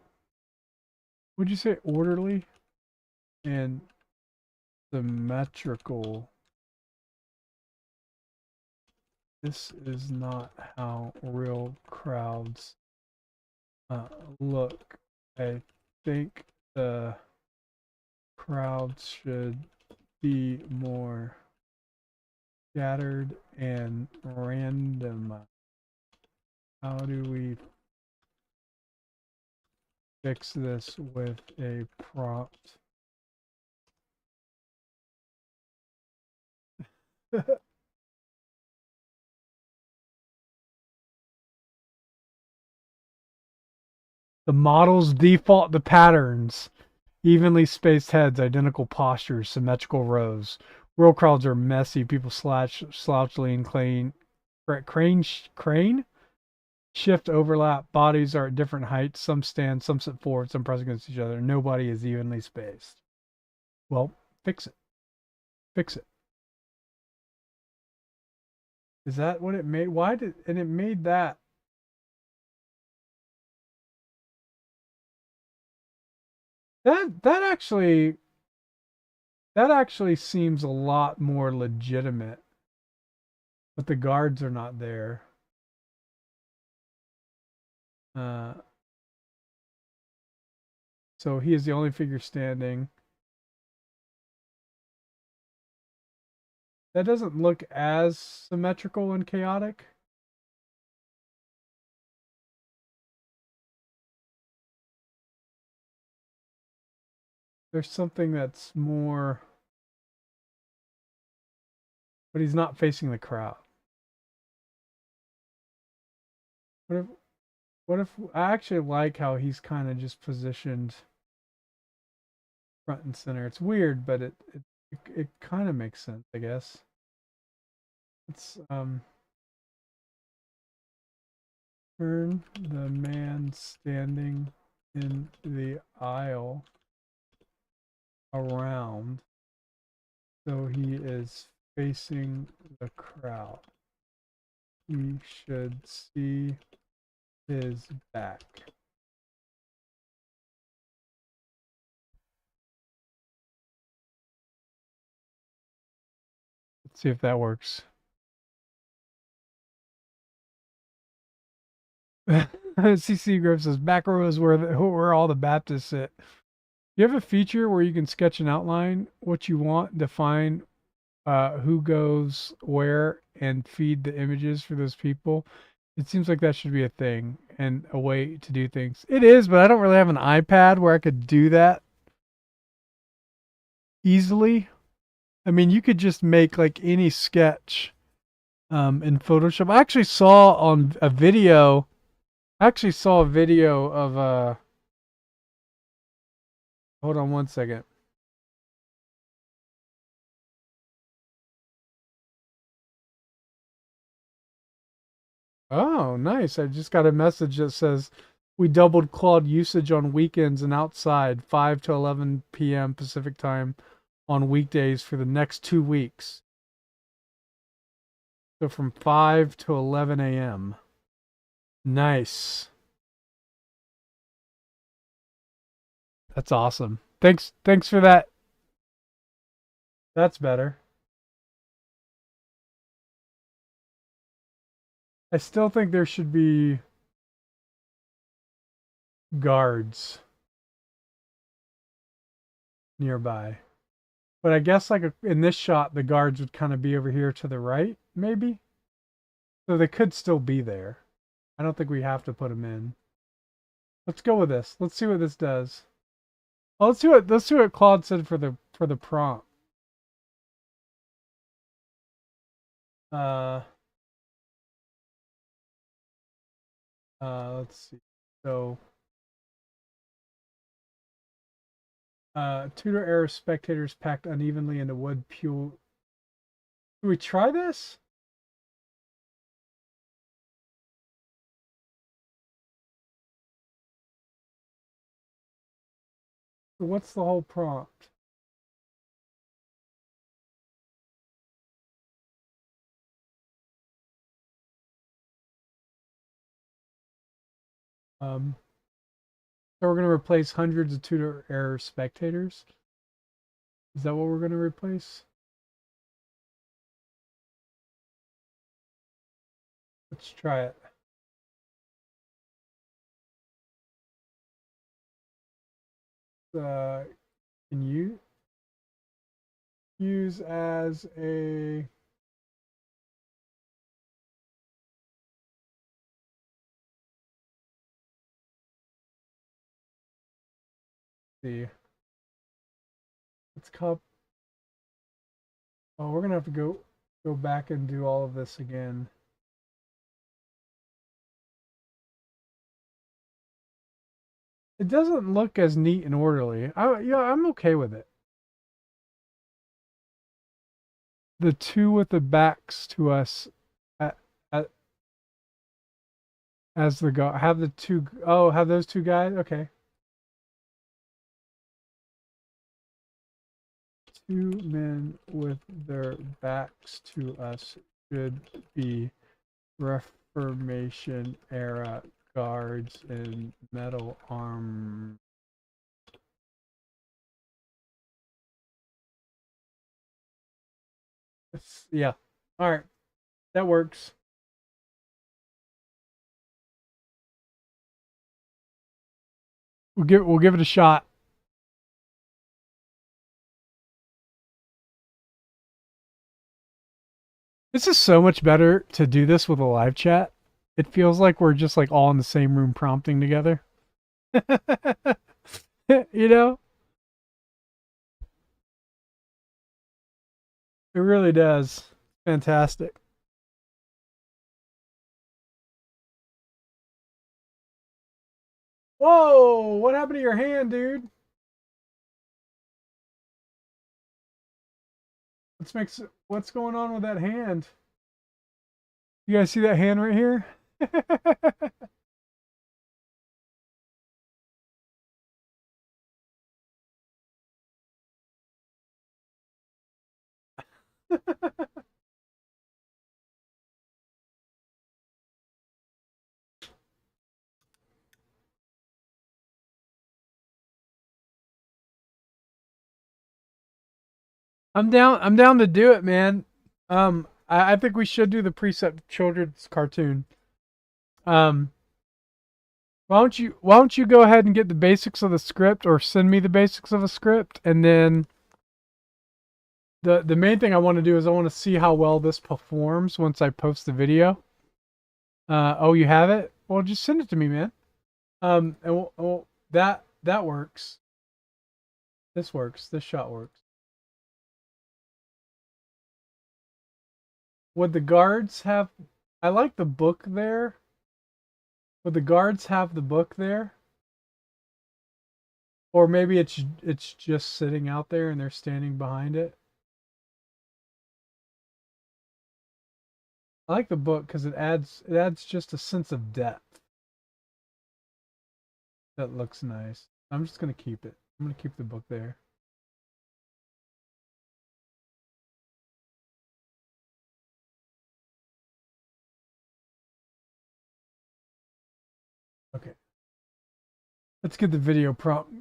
would you say orderly and symmetrical? This is not how real crowds look. I think the crowds should be more scattered and random. How do we fix this with a prompt? The models default to patterns. Evenly spaced heads, identical postures, symmetrical rows. Real crowds are messy. People slouch, lean, crane, shift, overlap. Bodies are at different heights. Some stand, some sit forward, some press against each other. Nobody is evenly spaced. Well, fix it. Fix it. Is that what it made? Why did, and it made that. That actually seems a lot more legitimate. But the guards are not there. Uh, so he is the only figure standing. That doesn't look as symmetrical and chaotic. There's something that's more but he's not facing the crowd. What if I actually like how he's kind of just positioned front and center. It's weird, but it kind of makes sense, I guess. Let's turn the man standing in the aisle around so he is facing the crowd. We should see his back. Let's see if that works. CC Griff says back row is where all the Baptists sit. You have a feature where you can sketch an outline, what you want, define who goes where, and feed the images for those people. It seems like that should be a thing and a way to do things. It is, but I don't really have an iPad where I could do that easily. I mean, you could just make like any sketch in Photoshop. I actually saw on a video. I actually saw a video of hold on one second. Oh, nice. I just got a message that says we doubled Claude usage on weekends and outside 5 to 11 p.m. Pacific time on weekdays for the next 2 weeks. So from 5 to 11 a.m. Nice. That's awesome. Thanks for that. That's better. I still think there should be guards nearby. But I guess like in this shot, the guards would kind of be over here to the right, maybe? So they could still be there. I don't think we have to put them in. Let's go with this. Let's see what this does. Well, let's see what Claude said for the prompt. Let's see. So Tudor era spectators packed unevenly into wood pew. Can we try this? So what's the whole prompt? So we're going to replace hundreds of Tudor era spectators. Is that what we're going to replace? Let's try it. Can you use as a see. Let's copy. Oh, we're gonna have to go back and do all of this again. It doesn't look as neat and orderly. I'm okay with it. The two with the backs to us as the guy have the two. Oh, have those two guys? Okay. Two men with their backs to us should be Reformation era guards in metal armor. Yeah. All right. That works. We'll give it a shot. This is so much better to do this with a live chat. It feels like we're just like all in the same room prompting together. You know? It really does. Fantastic. Whoa! What happened to your hand, dude? What's going on with that hand? You guys see that hand right here? I'm down to do it, man. I think we should do the Precept children's cartoon. Um, why don't you go ahead and get the basics of the script, or send me the basics of a script, and then the main thing I want to do is I want to see how well this performs once I post the video. Oh, you have it? Well, just send it to me, man. And that works. This works. This shot works. Would the guards have? I like the book there. Would the guards have the book there? Or maybe it's just sitting out there and they're standing behind it. I like the book because it adds just a sense of depth. That looks nice. I'm just gonna keep it. I'm gonna keep the book there. Okay. Let's get the video prompt.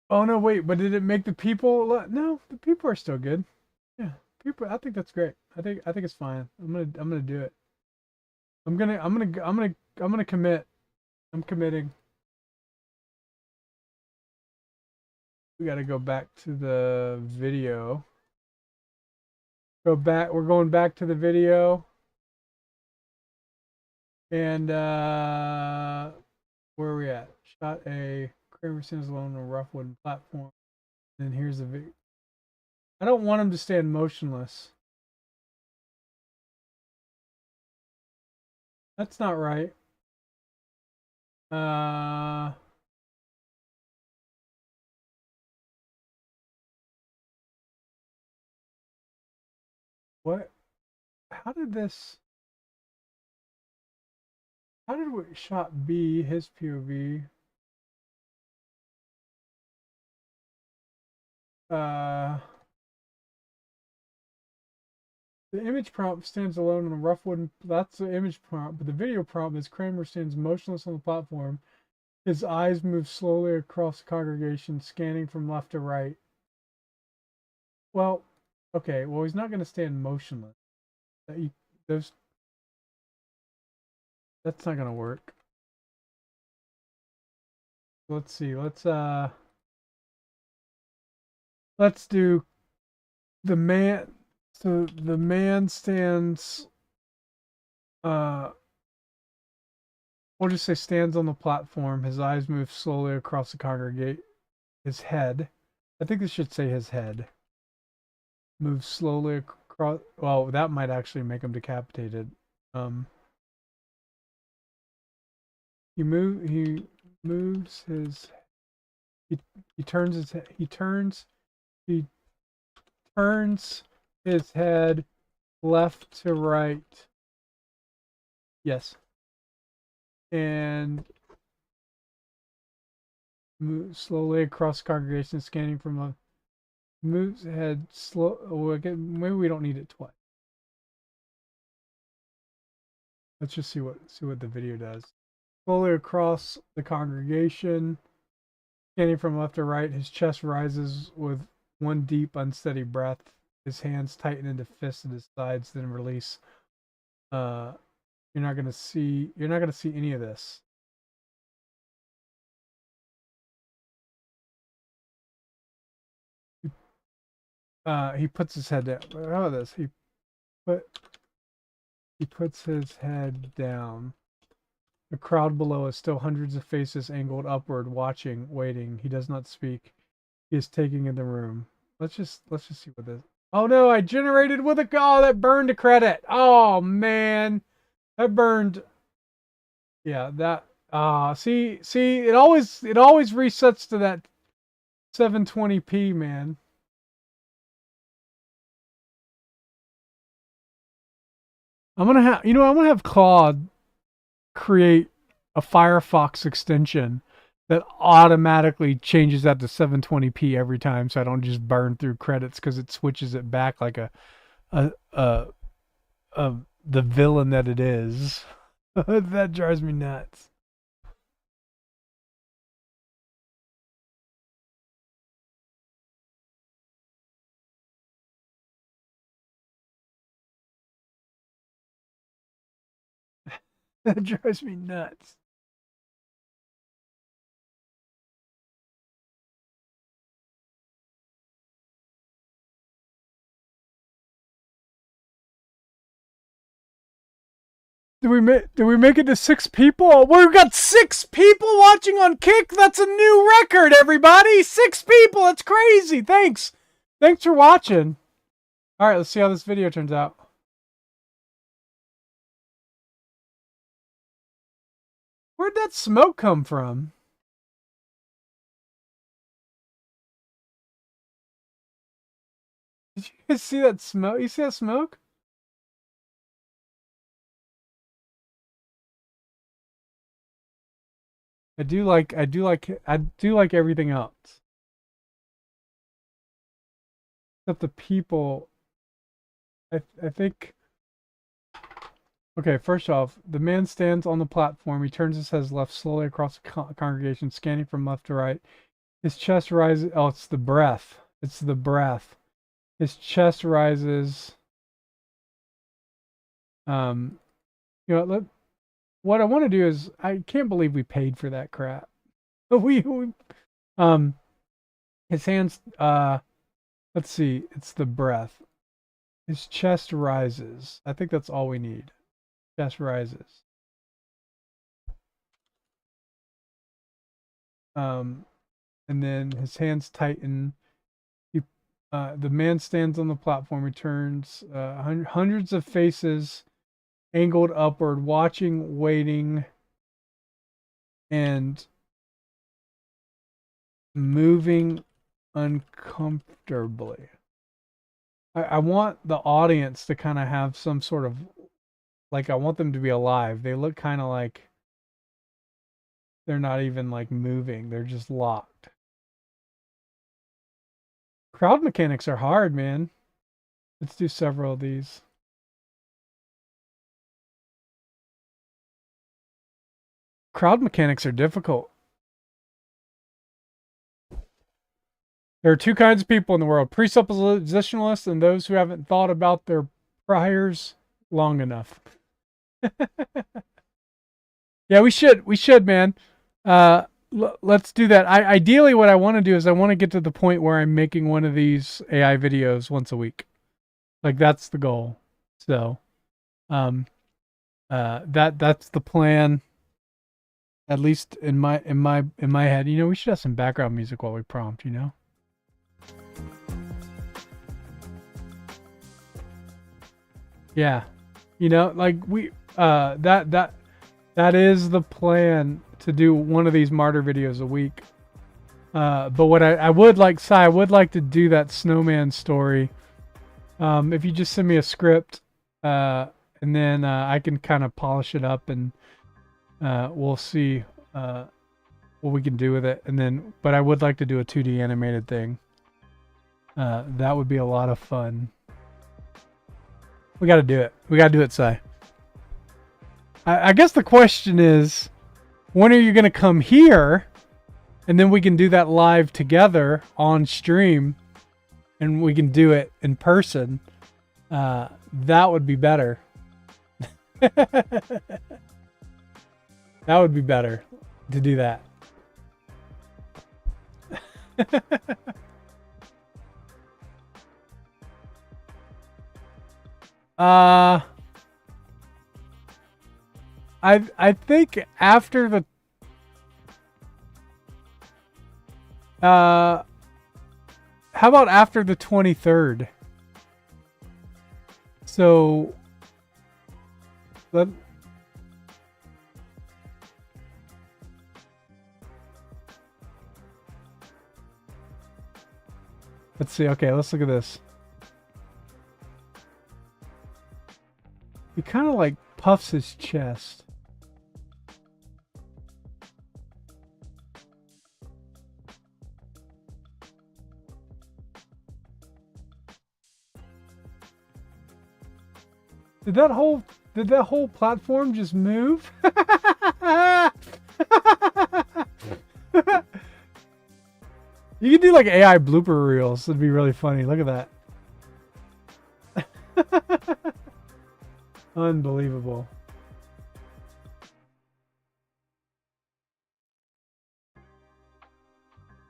Oh no, wait, but did it make the people? No, the people are still good. Yeah, people. I think that's great. I think it's fine. I'm gonna do it. I'm gonna commit. I'm committing. We got to go back to the video. Go back. We're going back to the video. And where are we at? Shot A. Kramer stands alone on a rough wooden platform. And here's the video. I don't want him to stand motionless. That's not right. What? How did this? How did we shot B, his POV? The image prompt stands alone on a rough wooden. That's the image prompt, but the video prompt is Kramer stands motionless on the platform. His eyes move slowly across the congregation, scanning from left to right. Well, okay. Well, he's not going to stand motionless. That's not going to work. Let's see. Let's do the man. So the man stands. We'll just say stands on the platform. His eyes move slowly across the congregate. His head. I think this should say his head. Moves slowly across. Well, that might actually make him decapitated. He moves his. He turns his. He turns his head left to right. Yes. And moves slowly across the congregation, scanning from a. Moves head slow. Oh, maybe we don't need it twice. Let's just see what the video does. Slowly across the congregation, scanning from left to right. His chest rises with one deep, unsteady breath. His hands tighten into fists at his sides, then release. You're not gonna see any of this. He puts his head down. How about this? He puts his head down. The crowd below is still hundreds of faces angled upward, watching, waiting. He does not speak. He is taking in the room. Let's just see what this. Oh no, I generated with a oh that burned a credit. Oh man. That burned. Yeah, that see it always resets to that 720p, man. I'm gonna have Claude create a Firefox extension that automatically changes that to 720p every time, so I don't just burn through credits because it switches it back like a, a, a the villain that it is. That drives me nuts. That drives me nuts. Did we make it to 6 people? We've got 6 people watching on Kick. That's a new record, everybody. 6 people. That's crazy. Thanks for watching. All right, let's see how this video turns out. Where'd that smoke come from? Did you guys see that smoke? You see that smoke? I do like everything else. Except the people. I think. Okay, first off, the man stands on the platform. He turns his head left slowly across the congregation, scanning from left to right. His chest rises. Oh, it's the breath. It's the breath. His chest rises. You know, what I want to do is, I can't believe we paid for that crap. His hands. Let's see. It's the breath. His chest rises. I think that's all we need. Chest rises. And then his hands tighten. The man stands on the platform. He turns. Hundreds of faces angled upward, watching, waiting, and moving uncomfortably. I want the audience to kind of have some sort of, like, I want them to be alive. They look kind of like they're not even like moving. They're just locked. Crowd mechanics are hard, man. Let's do several of these. Crowd mechanics are difficult. There are 2 kinds of people in the world: presuppositionalists and those who haven't thought about their priors long enough. Yeah, we should, man. Let's do that. Ideally, what I want to do is I want to get to the point where I'm making one of these AI videos once a week. Like, that's the goal. So, that's the plan. At least in my head. You know, we should have some background music while we prompt. You know. Yeah, you know, like we that is the plan, to do one of these martyr videos a week. But what I would like, I would like to do that snowman story. If you just send me a script, and then I can kind of polish it up, and we'll see what we can do with it. And then, but I would like to do a 2D animated thing. That would be a lot of fun. We got to do it. We got to do it, Sai. I guess the question is, when are you going to come here? And then we can do that live together on stream, and we can do it in person. That would be better. That would be better to do that. I think after the how about after the 23rd? So let let's see. Okay, let's look at this. He kind of like puffs his chest. Did that whole platform just move? You could do like AI blooper reels. It'd be really funny. Look at that. Unbelievable.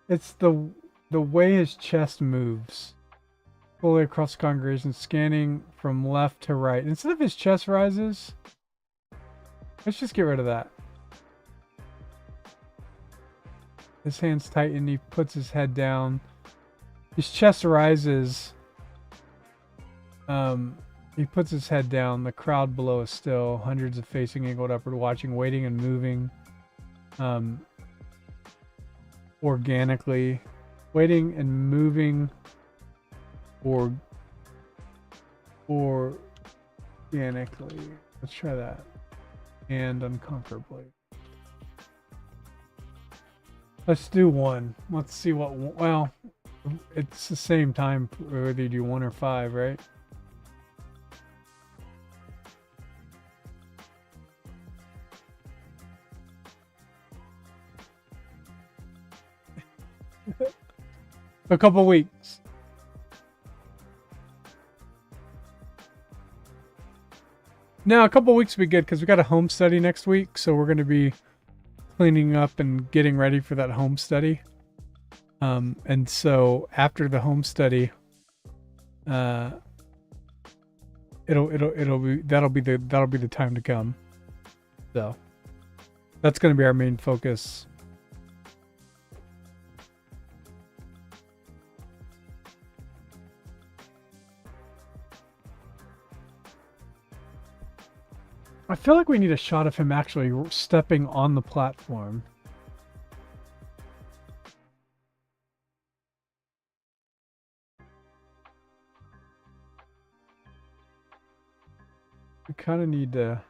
It's the way his chest moves. Fully across the congregation, scanning from left to right. Instead of his chest rises, let's just get rid of that. His hands tighten, he puts his head down. His chest rises. He puts his head down. The crowd below is still. Hundreds of facing angled upward, watching, waiting, and moving. Organically. Waiting and moving. Organically. Let's try that. And uncomfortably. Let's do one. Let's see what. Well, it's the same time whether you do 1 or 5, right? A couple weeks. No, a couple weeks would be good because we got a home study next week, so we're going to be cleaning up and getting ready for that home study. And so after the home study, that'll be the time to come. So that's going to be our main focus. I feel like we need a shot of him actually stepping on the platform. We kind of need to...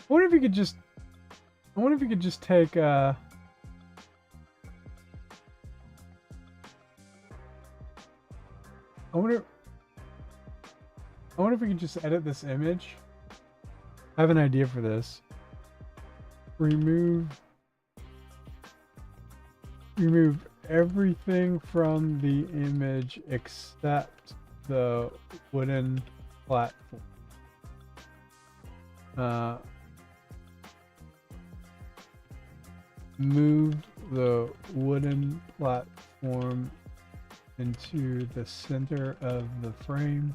I wonder if you could just take I wonder if we could just edit this image. I have an idea for this. Remove everything from the image except the wooden platform. Move the wooden platform into the center of the frame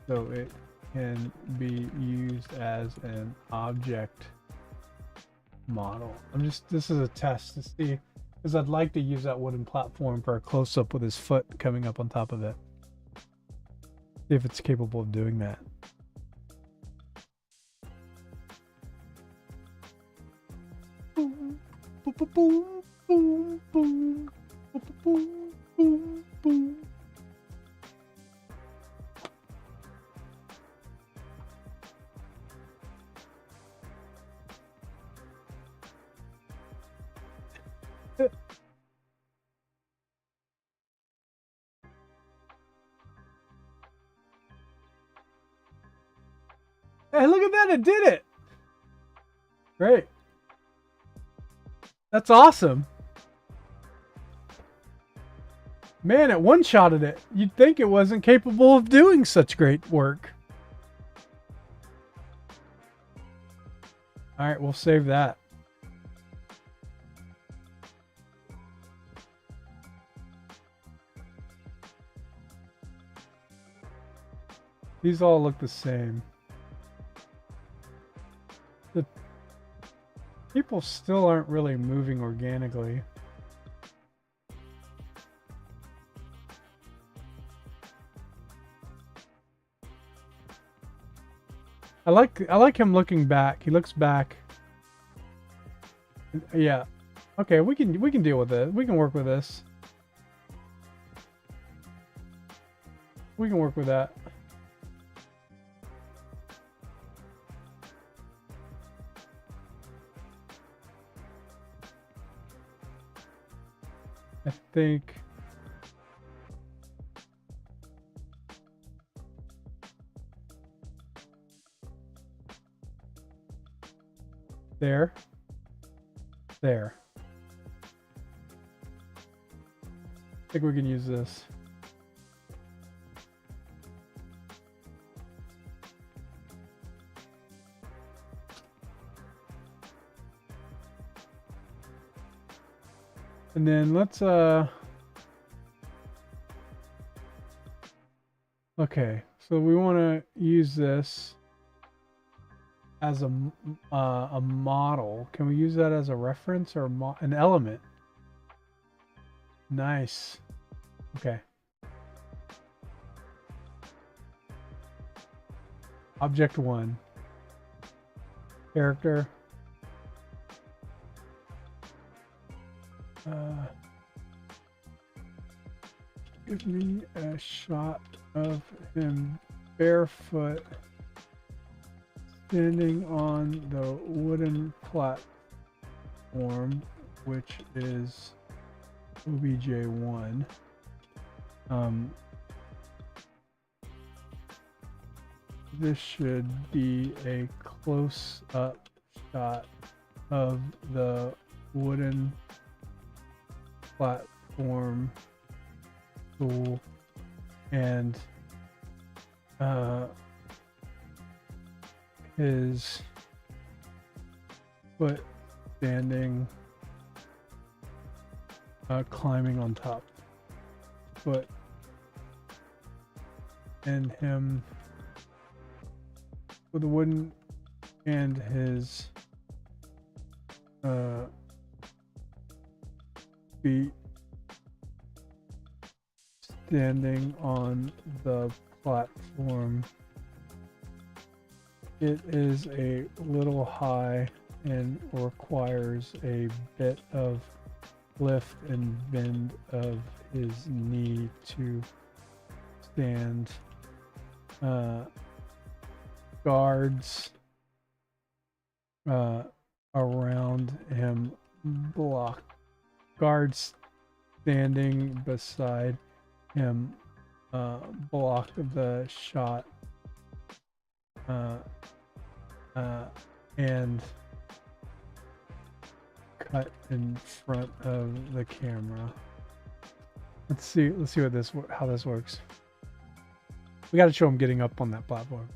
so it can be used as an object model. This is a test to see, because I'd like to use that wooden platform for a close-up with his foot coming up on top of it. See if it's capable of doing that. Boom, boom, boom, boom, boom, boom. Hey, look at that, it did it! Great. That's awesome. Man, it one-shotted it. You'd think it wasn't capable of doing such great work. Alright, we'll save that. These all look the same. The people still aren't really moving organically. I like him looking back. He looks back. Yeah. Okay, we can deal with it. We can work with this. We can work with that. I think there. There. I think we can use this. And then let's okay, so we want to use this as a model. Can we use that as a reference or an element? Nice. Okay. Object 1. Character. Give me a shot of him barefoot standing on the wooden platform, which is OBJ1. This should be a close-up shot of the wooden platform tool and his foot standing climbing on top, foot, and him with the wooden and his feet standing on the platform. It is a little high and requires a bit of lift and bend of his knee to stand. Guards around him block. Guards standing beside him block the shot and cut in front of the camera. Let's see how this works. We got to show him getting up on that platform.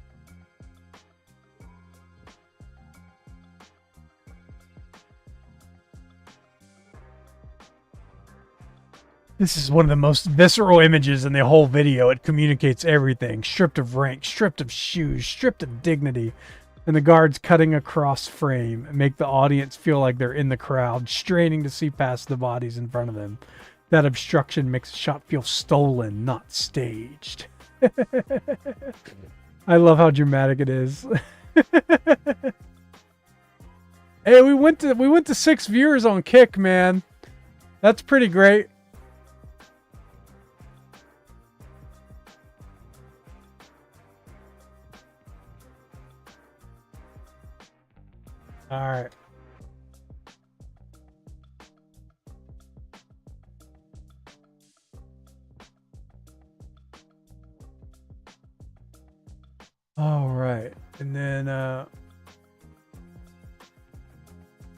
This is one of the most visceral images in the whole video. It communicates everything. Stripped of rank, stripped of shoes, stripped of dignity. And the guards cutting across frame make the audience feel like they're in the crowd, straining to see past the bodies in front of them. That obstruction makes the shot feel stolen, not staged. I love how dramatic it is. Hey, we went to 6 viewers on Kick, man. That's pretty great. All right. All right. And then I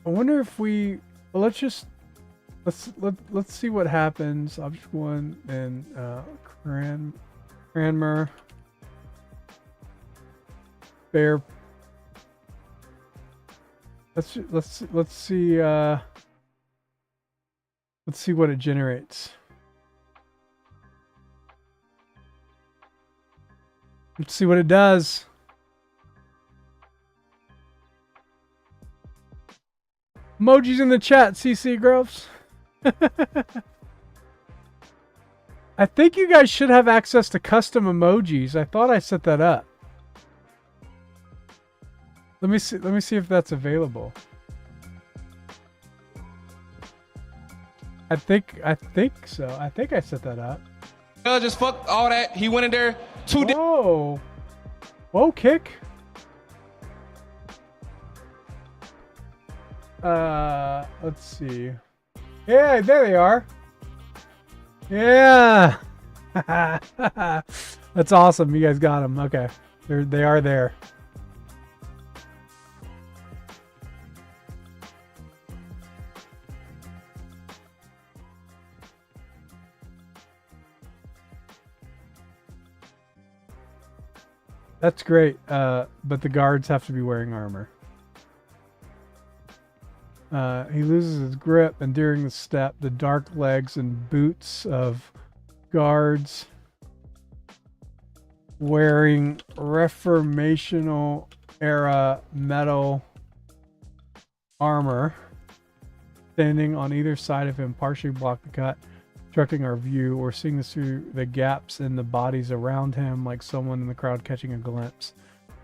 wonder if we let's see what happens. Object 1 and Cranmer Bear. Let's see what it generates. Let's see what it does. Emojis in the chat, CC Groves. I think you guys should have access to custom emojis. I thought I set that up. Let me see if that's available. I think so. I think I set that up. Just fuck all that. He went in there Whoa. Whoa, kick. Let's see. Yeah, there they are. Yeah. That's awesome. You guys got them. Okay. They are there. That's great. But the guards have to be wearing armor. He loses his grip, and during the step, the dark legs and boots of guards wearing Reformational era metal armor standing on either side of him partially block the cut, obstructing our view. We're seeing this through the gaps in the bodies around him, like someone in the crowd catching a glimpse.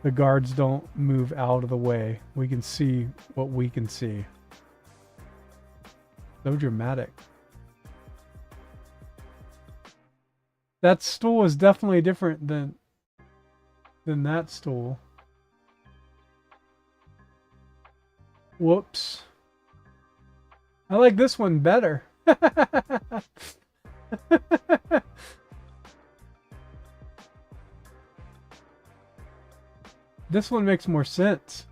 The guards don't move out of the way. We can see what we can see. So dramatic. That stool is definitely different than that stool. Whoops. I like this one better. This one makes more sense.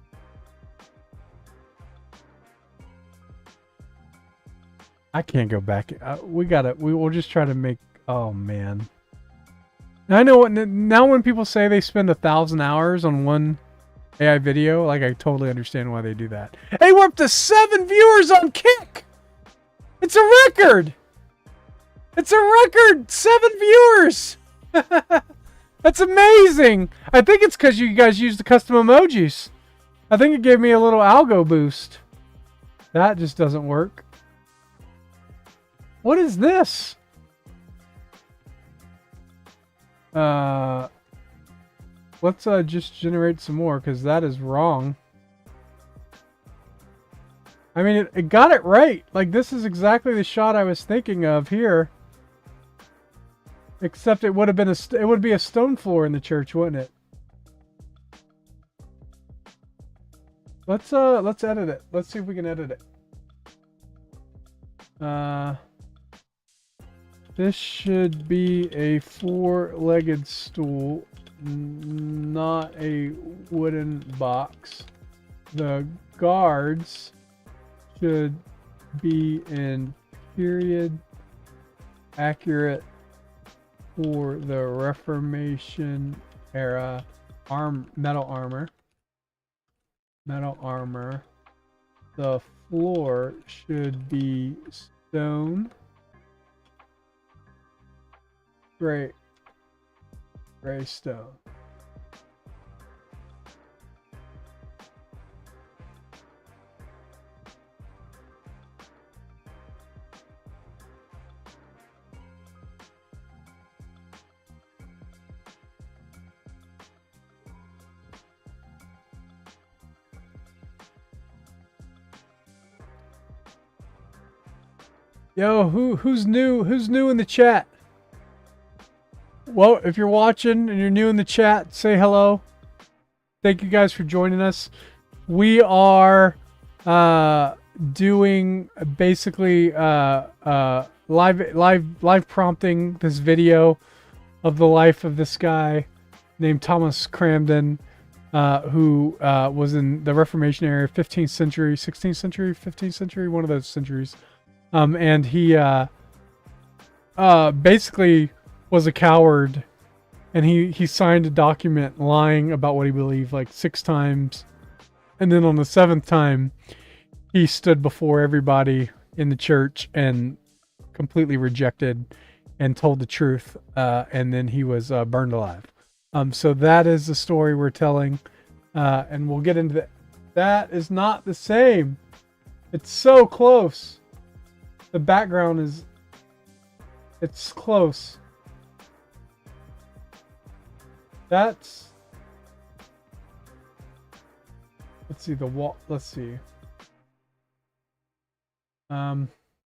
I can't go back. We'll just try to make, oh man. I know what, now when people say they spend 1,000 hours on one AI video, like I totally understand why they do that. Hey, we're up to 7 viewers on Kick! It's a record! It's a record! 7 viewers! That's amazing! I think it's because you guys use the custom emojis. I think it gave me a little algo boost. That just doesn't work. What is this? Let's just generate some more, because that is wrong. I mean, it got it right. Like, this is exactly the shot I was thinking of here. Except it would have been it would be a stone floor in the church, wouldn't it? Let's edit it. Let's see if we can edit it. This should be a 4-legged stool, not a wooden box. The guards should be in period accurate for the Reformation era metal armor. The floor should be stone. Gray stone. Yo, who's new? Who's new in the chat? Well, if you're watching and you're new in the chat, say hello. Thank you guys for joining us. We are doing basically live prompting this video of the life of this guy named Thomas Cramden, who was in the Reformation era, 15th century, 16th century, 15th century, one of those centuries. And he basically was a coward, and he signed a document lying about what he believed like 6 times, and then on the 7th time he stood before everybody in the church and completely rejected and told the truth, and then he was burned alive. So that is the story we're telling, and we'll get into that. That is not the same. It's so close. The background is. It's close. That's. Let's see the wall. Let's see.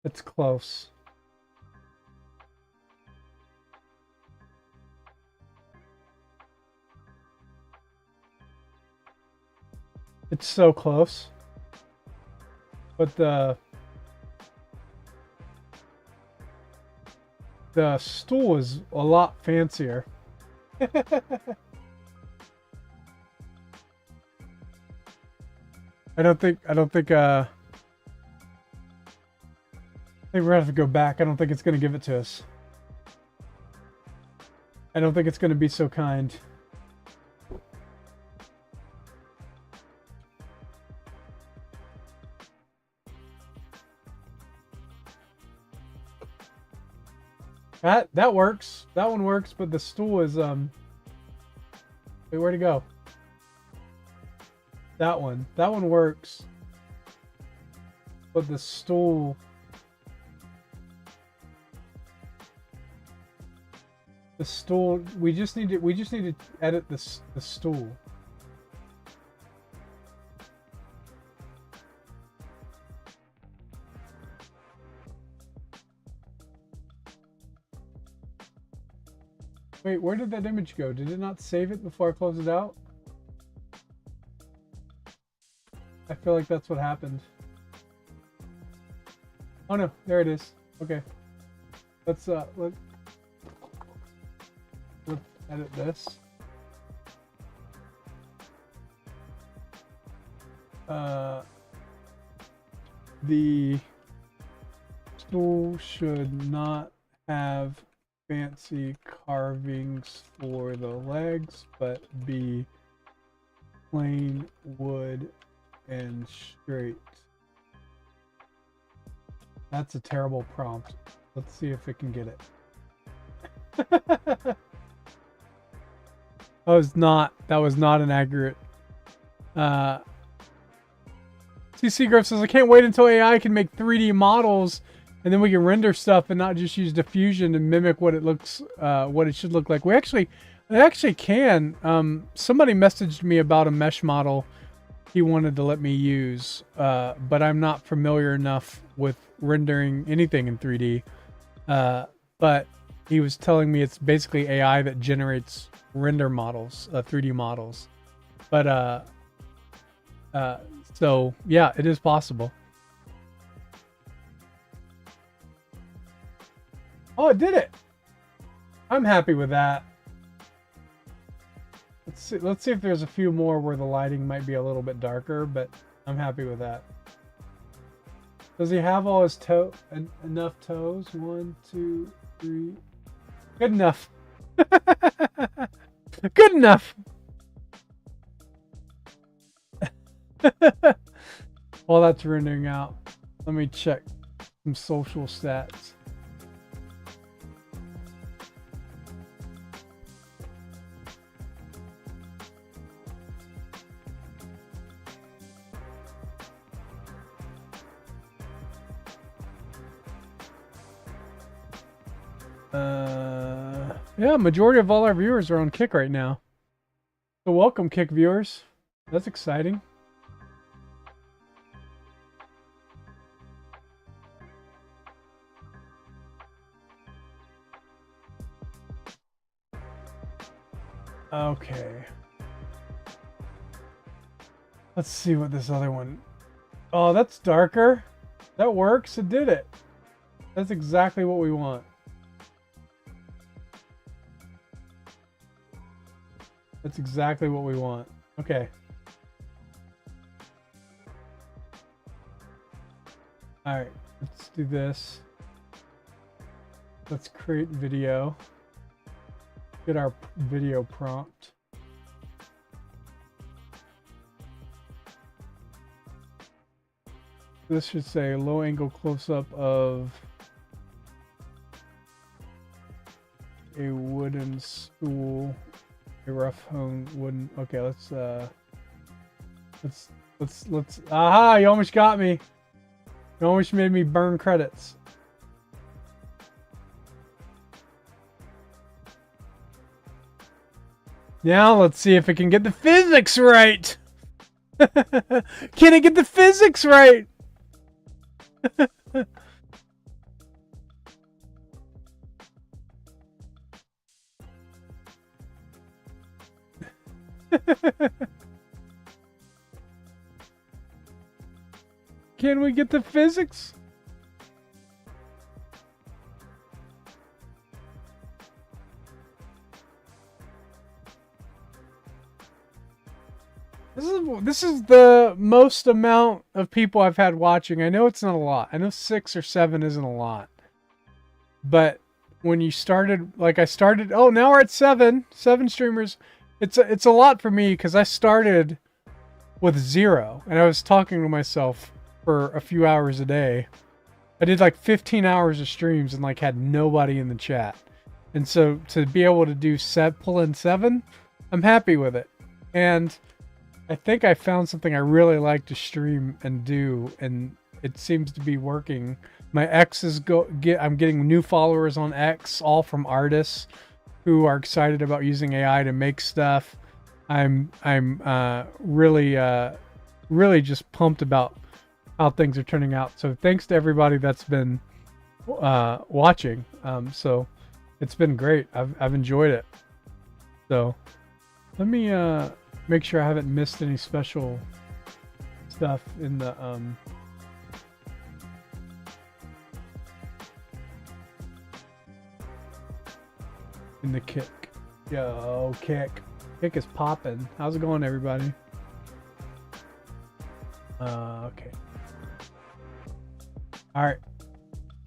It's close. It's so close. But the stool is a lot fancier. I don't think I think we're gonna have to go back. I don't think it's gonna give it to us. I don't think it's gonna be so kind. That works. That one works, but the stool is wait, where'd it go? That one works. But the stool we just need to edit the stool. Wait, where did that image go? Did it not save it before I closed it out? I feel like that's what happened. Oh no, there it is. Okay. Let's edit this. The stool should not have fancy carvings for the legs, but be plain wood and straight. That's a terrible prompt. Let's see if it can get it. That was not an accurate. CC Griff says, I can't wait until AI can make 3D models and then we can render stuff and not just use diffusion and mimic what it looks, what it should look like. It actually can. Somebody messaged me about a mesh model he wanted to let me use, but I'm not familiar enough with rendering anything in 3D. But he was telling me it's basically AI that generates render models, 3D models. But so yeah, it is possible. Oh, it did it. I'm happy with that. Let's see if there's a few more where the lighting might be a little bit darker, but I'm happy with that. Does he have all his enough toes? 1, 2, 3. Good enough. Good enough. While that's rendering out, let me check some social stats. Yeah, majority of all our viewers are on Kick right now. So welcome, Kick viewers. That's exciting. Okay. Let's see what this other one... Oh, that's darker. That works. It did it. That's exactly what we want. That's exactly what we want. Okay. Alright, let's do this. Let's create video. Get our video prompt. This should say low angle close-up of a wooden stool A rough home wooden. Okay, let's. Aha! You almost got me. You almost made me burn credits. Now let's see if it can get the physics right. Can it get the physics right? Can we get the physics? This is the most amount of people I've had watching. I know it's not a lot. I know 6 or 7 isn't a lot. But when you started, like I started, oh, now we're at 7 streamers. It's a lot for me because I started with 0 and I was talking to myself for a few hours a day. I did like 15 hours of streams and like had nobody in the chat. And so to be able to do pull in 7, I'm happy with it. And I think I found something I really like to stream and do, and it seems to be working. My X is I'm getting new followers on X, all from artists who are excited about using AI to make stuff. I'm really just pumped about how things are turning out. So thanks to everybody that's been watching. So it's been great. I've enjoyed it. So let me make sure I haven't missed any special stuff in the kick. Yo, kick is popping. How's it going, everybody? Okay. All right,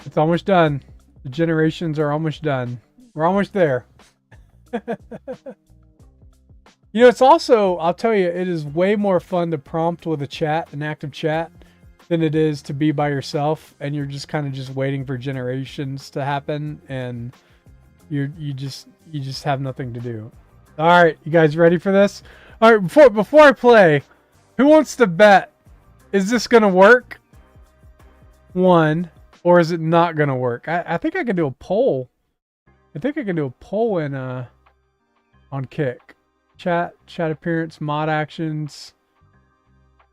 it's almost done. The generations are almost done. We're almost there. You know, it's also, I'll tell you, it is way more fun to prompt with an active chat, than it is to be by yourself and you're just kind of just waiting for generations to happen and you just have nothing to do. All right, you guys ready for this? All right, before I play, who wants to bet? Is this gonna work? 1, or is it not gonna work? I think I can do a poll. I think I can do a poll in on Kick. Chat appearance, mod actions.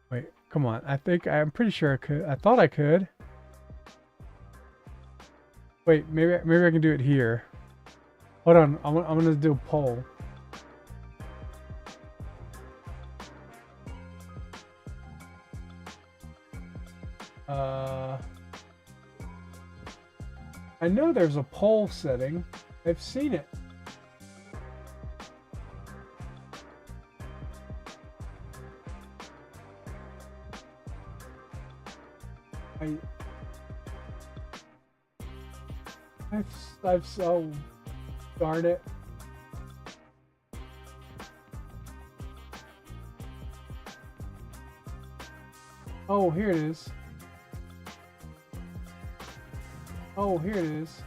Wait, come on. I'm pretty sure I could. I thought I could. Wait, maybe I can do it here. Hold on. I'm gonna do a poll. I know there's a poll setting. I've seen it. Oh, darn it. Oh, here it is. Oh, here it is.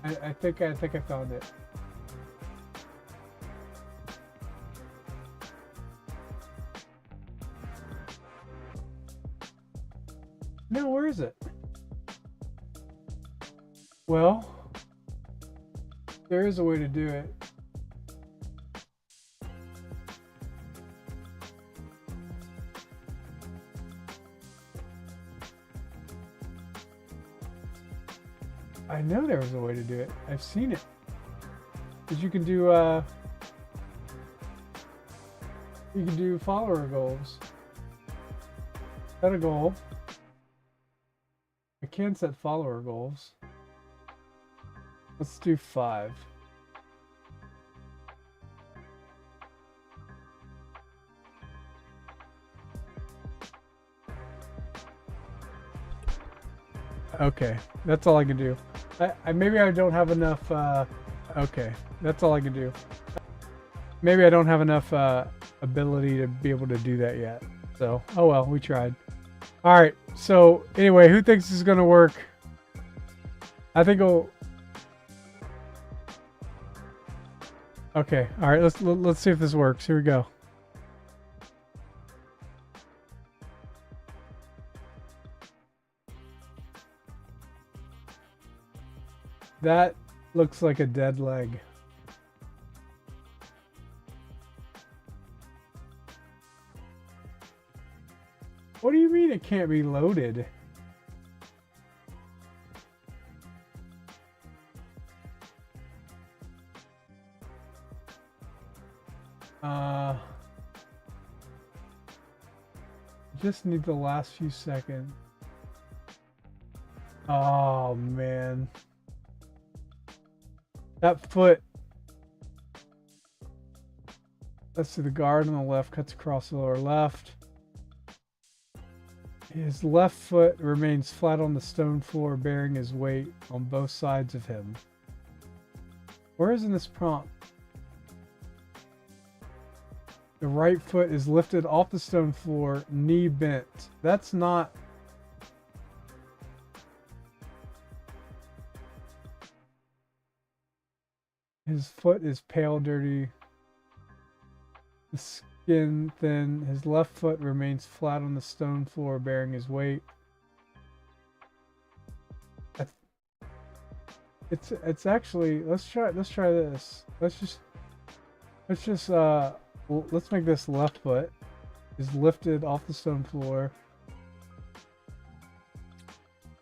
I think I found it. No, where is it? Well, there is a way to do it. I know there was a way to do it. I've seen it. Because you can do follower goals. Set a goal. I can set follower goals. Let's do 5. Okay, that's all I can do. Maybe I don't have enough. Okay, that's all I can do. Maybe I don't have enough ability to be able to do that yet. So, oh well, we tried. All right. So anyway, who thinks this is gonna work? I think it'll... Okay, all right, let's see if this works. Here we go. That looks like a dead leg. What do you mean it can't be loaded? Just need the last few seconds. Oh man. That foot. Let's see, the guard on the left cuts across the lower left. His left foot remains flat on the stone floor, bearing his weight on both sides of him. Where is in this prompt? The right foot is lifted off the stone floor, knee bent. That's not... His foot is pale, dirty. The skin thin. His left foot remains flat on the stone floor, bearing his weight. It's actually... Let's try this. Let's make this left foot is lifted off the stone floor.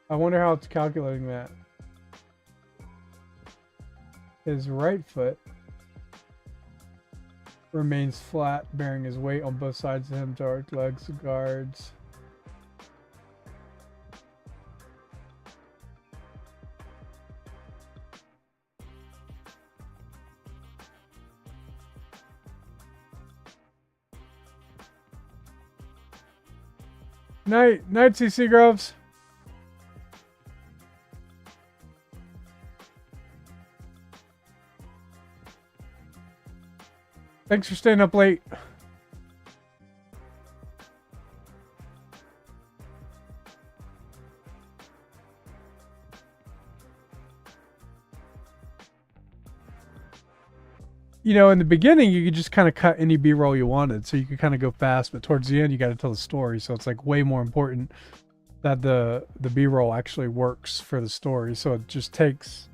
I wonder how it's calculating that. His right foot remains flat, bearing his weight on both sides of him, dark legs, guards. Night, CC Groves. Thanks for staying up late. You know, in the beginning, you could just kind of cut any B-roll you wanted, so you could kind of go fast. But towards the end, you got to tell the story, so it's like way more important that the B-roll actually works for the story. So it just takes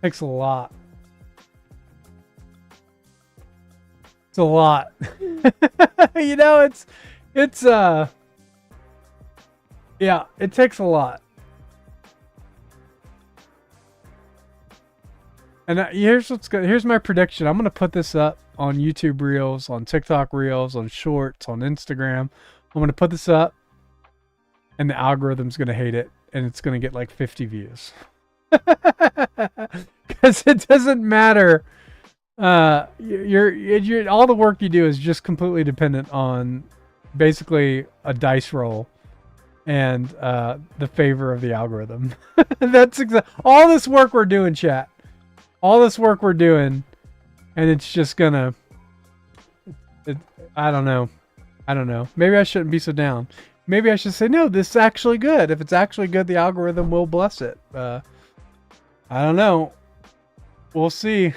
a lot. It's a lot. You know, yeah, it takes a lot. And here's my prediction. I'm gonna put this up on YouTube Reels, on TikTok Reels, on Shorts, on Instagram. I'm gonna put this up, and the algorithm's gonna hate it, and it's gonna get like 50 views. Because it doesn't matter. You're all the work you do is just completely dependent on basically a dice roll and the favor of the algorithm. That's all this work we're doing, chat. All this work we're doing, and it's just gonna... I don't know. Maybe I shouldn't be so down. Maybe I should say, no, this is actually good. If it's actually good, the algorithm will bless it. I don't know. We'll see.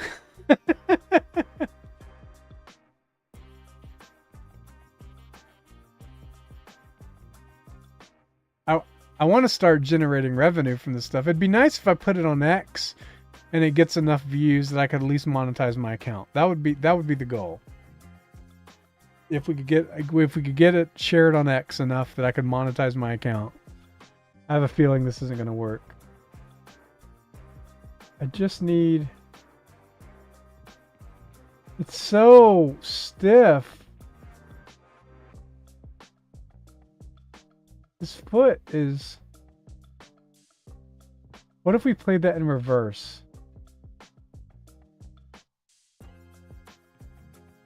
I want to start generating revenue from this stuff. It'd be nice if I put it on X and it gets enough views that I could at least monetize my account. That would be the goal. If we could get it shared on X enough that I could monetize my account. I have a feeling this isn't going to work. I just need... It's so stiff. This foot is... What if we played that in reverse?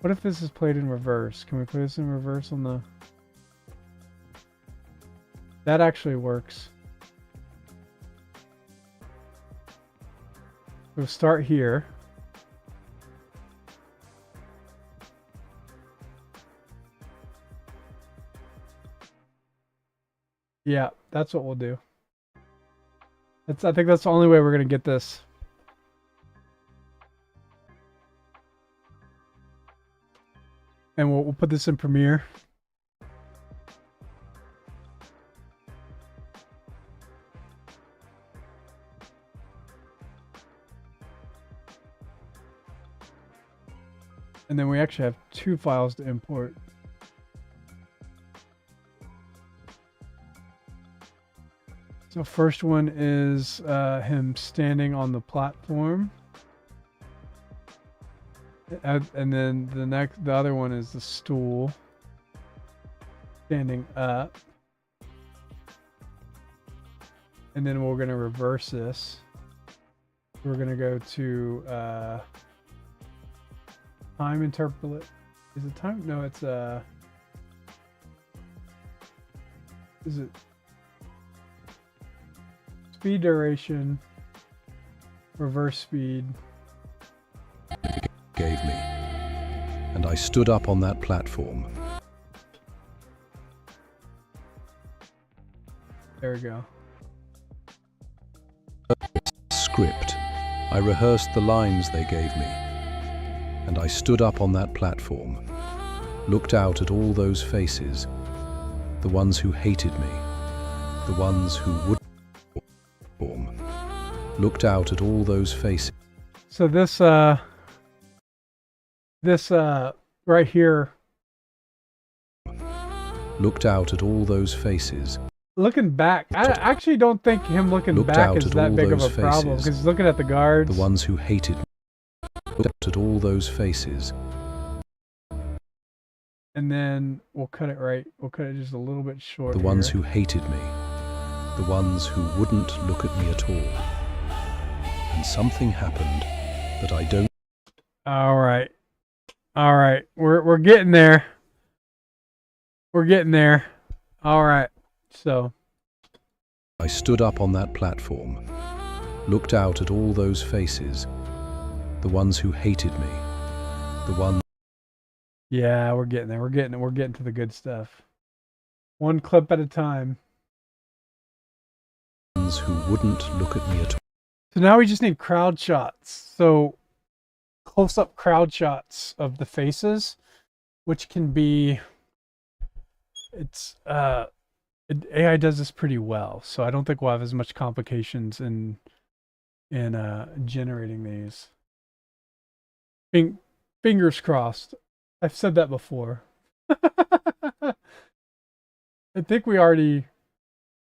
What if this is played in reverse? Can we play this in reverse on the... That actually works. We'll start here. Yeah, that's what we'll do. I think that's the only way we're gonna get this. And we'll put this in Premiere. And then we actually have 2 files to import. So first one is him standing on the platform. And then the other one is the stool standing up. And then we're going to reverse this. We're going to go to time interpolate. Is it time? No, it's is it speed duration, reverse speed. Gave me, and I stood up on that platform. There we go. Script. I rehearsed the lines they gave me, and I stood up on that platform, looked out at all those faces, the ones who hated me, the ones who wouldn't perform, looked out at all those faces. So this right here, looked out at all those faces. looking back, I actually don't think him looking Looked back out is at that all big of a those problem, faces. because he's looking at the guards. The ones who hated me. Looked out at all those faces. And then we'll cut it right. We'll cut it just a little bit short. The ones here. who hated me. The ones who wouldn't look at me at all. And something happened that I don't. All right. All right. We're getting there. We're getting there. All right. So I stood up on that platform, looked out at all those faces, the ones who hated me, the ones. yeah, we're getting there. We're getting to the good stuff. One clip at a time. Who wouldn't look at me at all. So now we just need crowd shots. So close-up crowd shots of the faces, which can be, AI does this pretty well. So I don't think we'll have as much complications in generating these. Fingers crossed. I've said that before. I think we already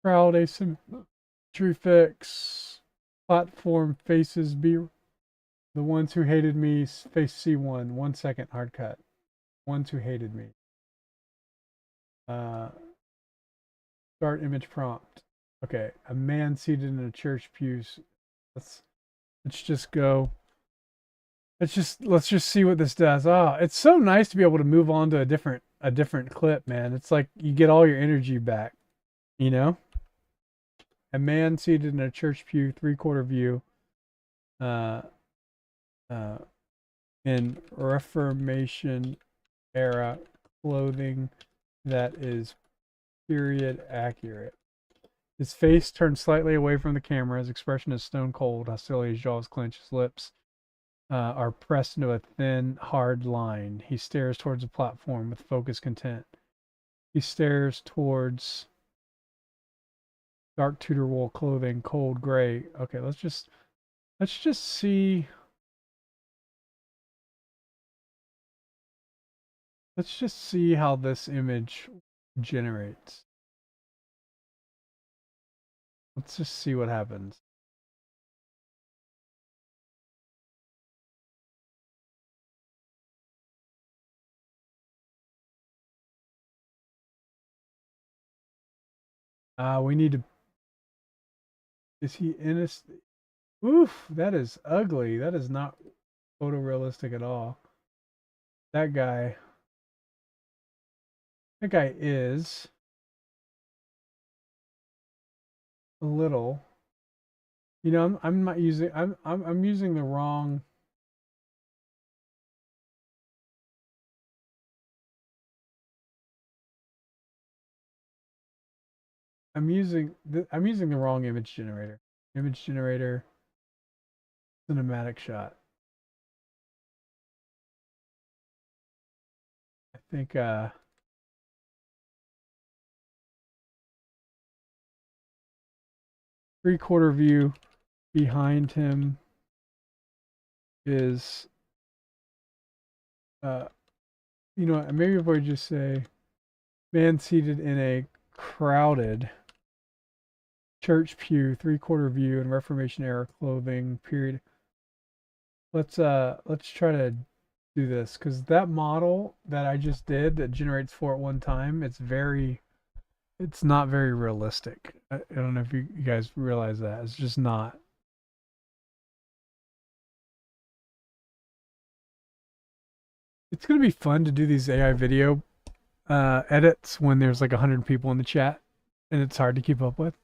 crowd asymmetry fix, platform faces be the ones who hated me, face C1, 1 second hard cut. Ones who hated me. Start image prompt. Okay, a man seated in a church pew. Let's just go. Let's just see what this does. Ah, it's so nice to be able to move on to a different clip, man. It's like you get all your energy back, you know? A man seated in a church pew, 3/4 view, in Reformation era clothing that is period accurate. His face turned slightly away from the camera. His expression is stone cold. Hostility, his jaws clench, his lips are pressed into a thin, hard line. He stares towards the platform with focused content. He stares towards dark Tudor wool clothing, cold gray. Okay, let's just see. Let's just see how this image generates. Let's just see what happens. We need to. Is he innocent? Oof, that is ugly. That is not photorealistic at all. That guy is a little. You know, I'm not using. I'm using the wrong. I'm using the wrong image generator. Image generator. Cinematic shot. I think 3/4 view behind him is you know, maybe if I just say man seated in a crowded church pew, 3/4 view in Reformation era clothing, period. Let's try to do this, because that model that I just did that generates 4 at one time, it's not very realistic. I don't know if you guys realize that. It's just not. It's gonna be fun to do these AI video edits when there's like 100 people in the chat and it's hard to keep up with.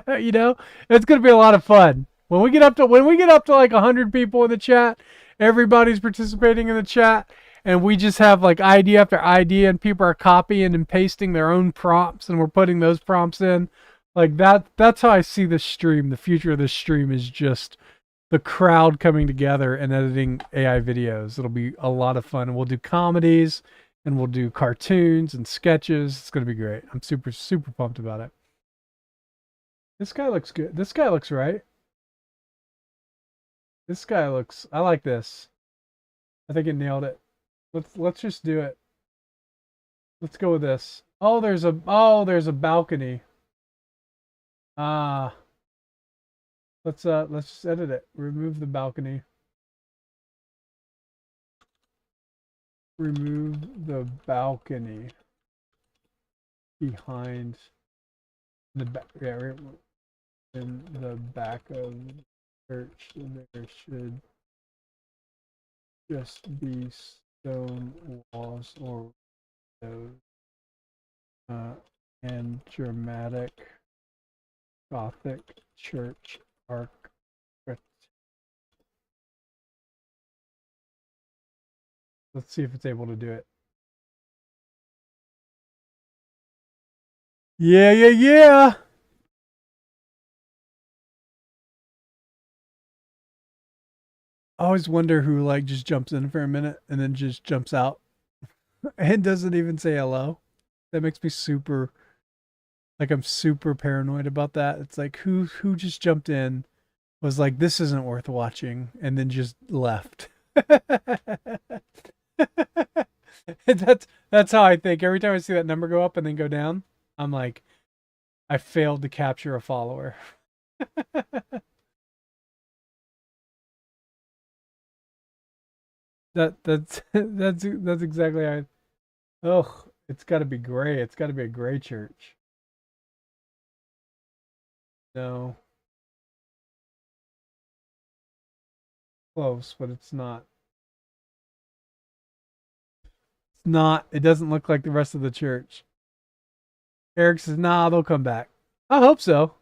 You know, it's gonna be a lot of fun when we get up to like 100 people in the chat. Everybody's participating in the chat, and we just have like ID after ID, and people are copying and pasting their own prompts, and we're putting those prompts in. Like that's how I see this stream. The future of this stream is just the crowd coming together and editing AI videos. It'll be a lot of fun. And we'll do comedies, and we'll do cartoons and sketches. It's gonna be great. I'm super, super pumped about it. This guy looks good. This guy looks right. This guy looks, I like this. I think it nailed it. Let's just do it. Let's go with this. Oh, there's a balcony. Ah. Let's just edit it. Remove the balcony. Remove the balcony behind the back. Yeah, in the back of the church, there should just be stone walls or windows, and dramatic Gothic church arch. Let's see if it's able to do it. Yeah, yeah, yeah. I always wonder who like just jumps in for a minute and then just jumps out and doesn't even say hello. That makes me super, like, I'm super paranoid about that. It's like who just jumped in, was like, this isn't worth watching, and then just left. That's how I think. Every time I see that number go up and then go down, I'm like, I failed to capture a follower. That's exactly how oh, it's got to be gray. It's got to be a gray church. No. Close, but it's not. It's not. It doesn't look like the rest of the church. Eric says, nah, they'll come back. I hope so.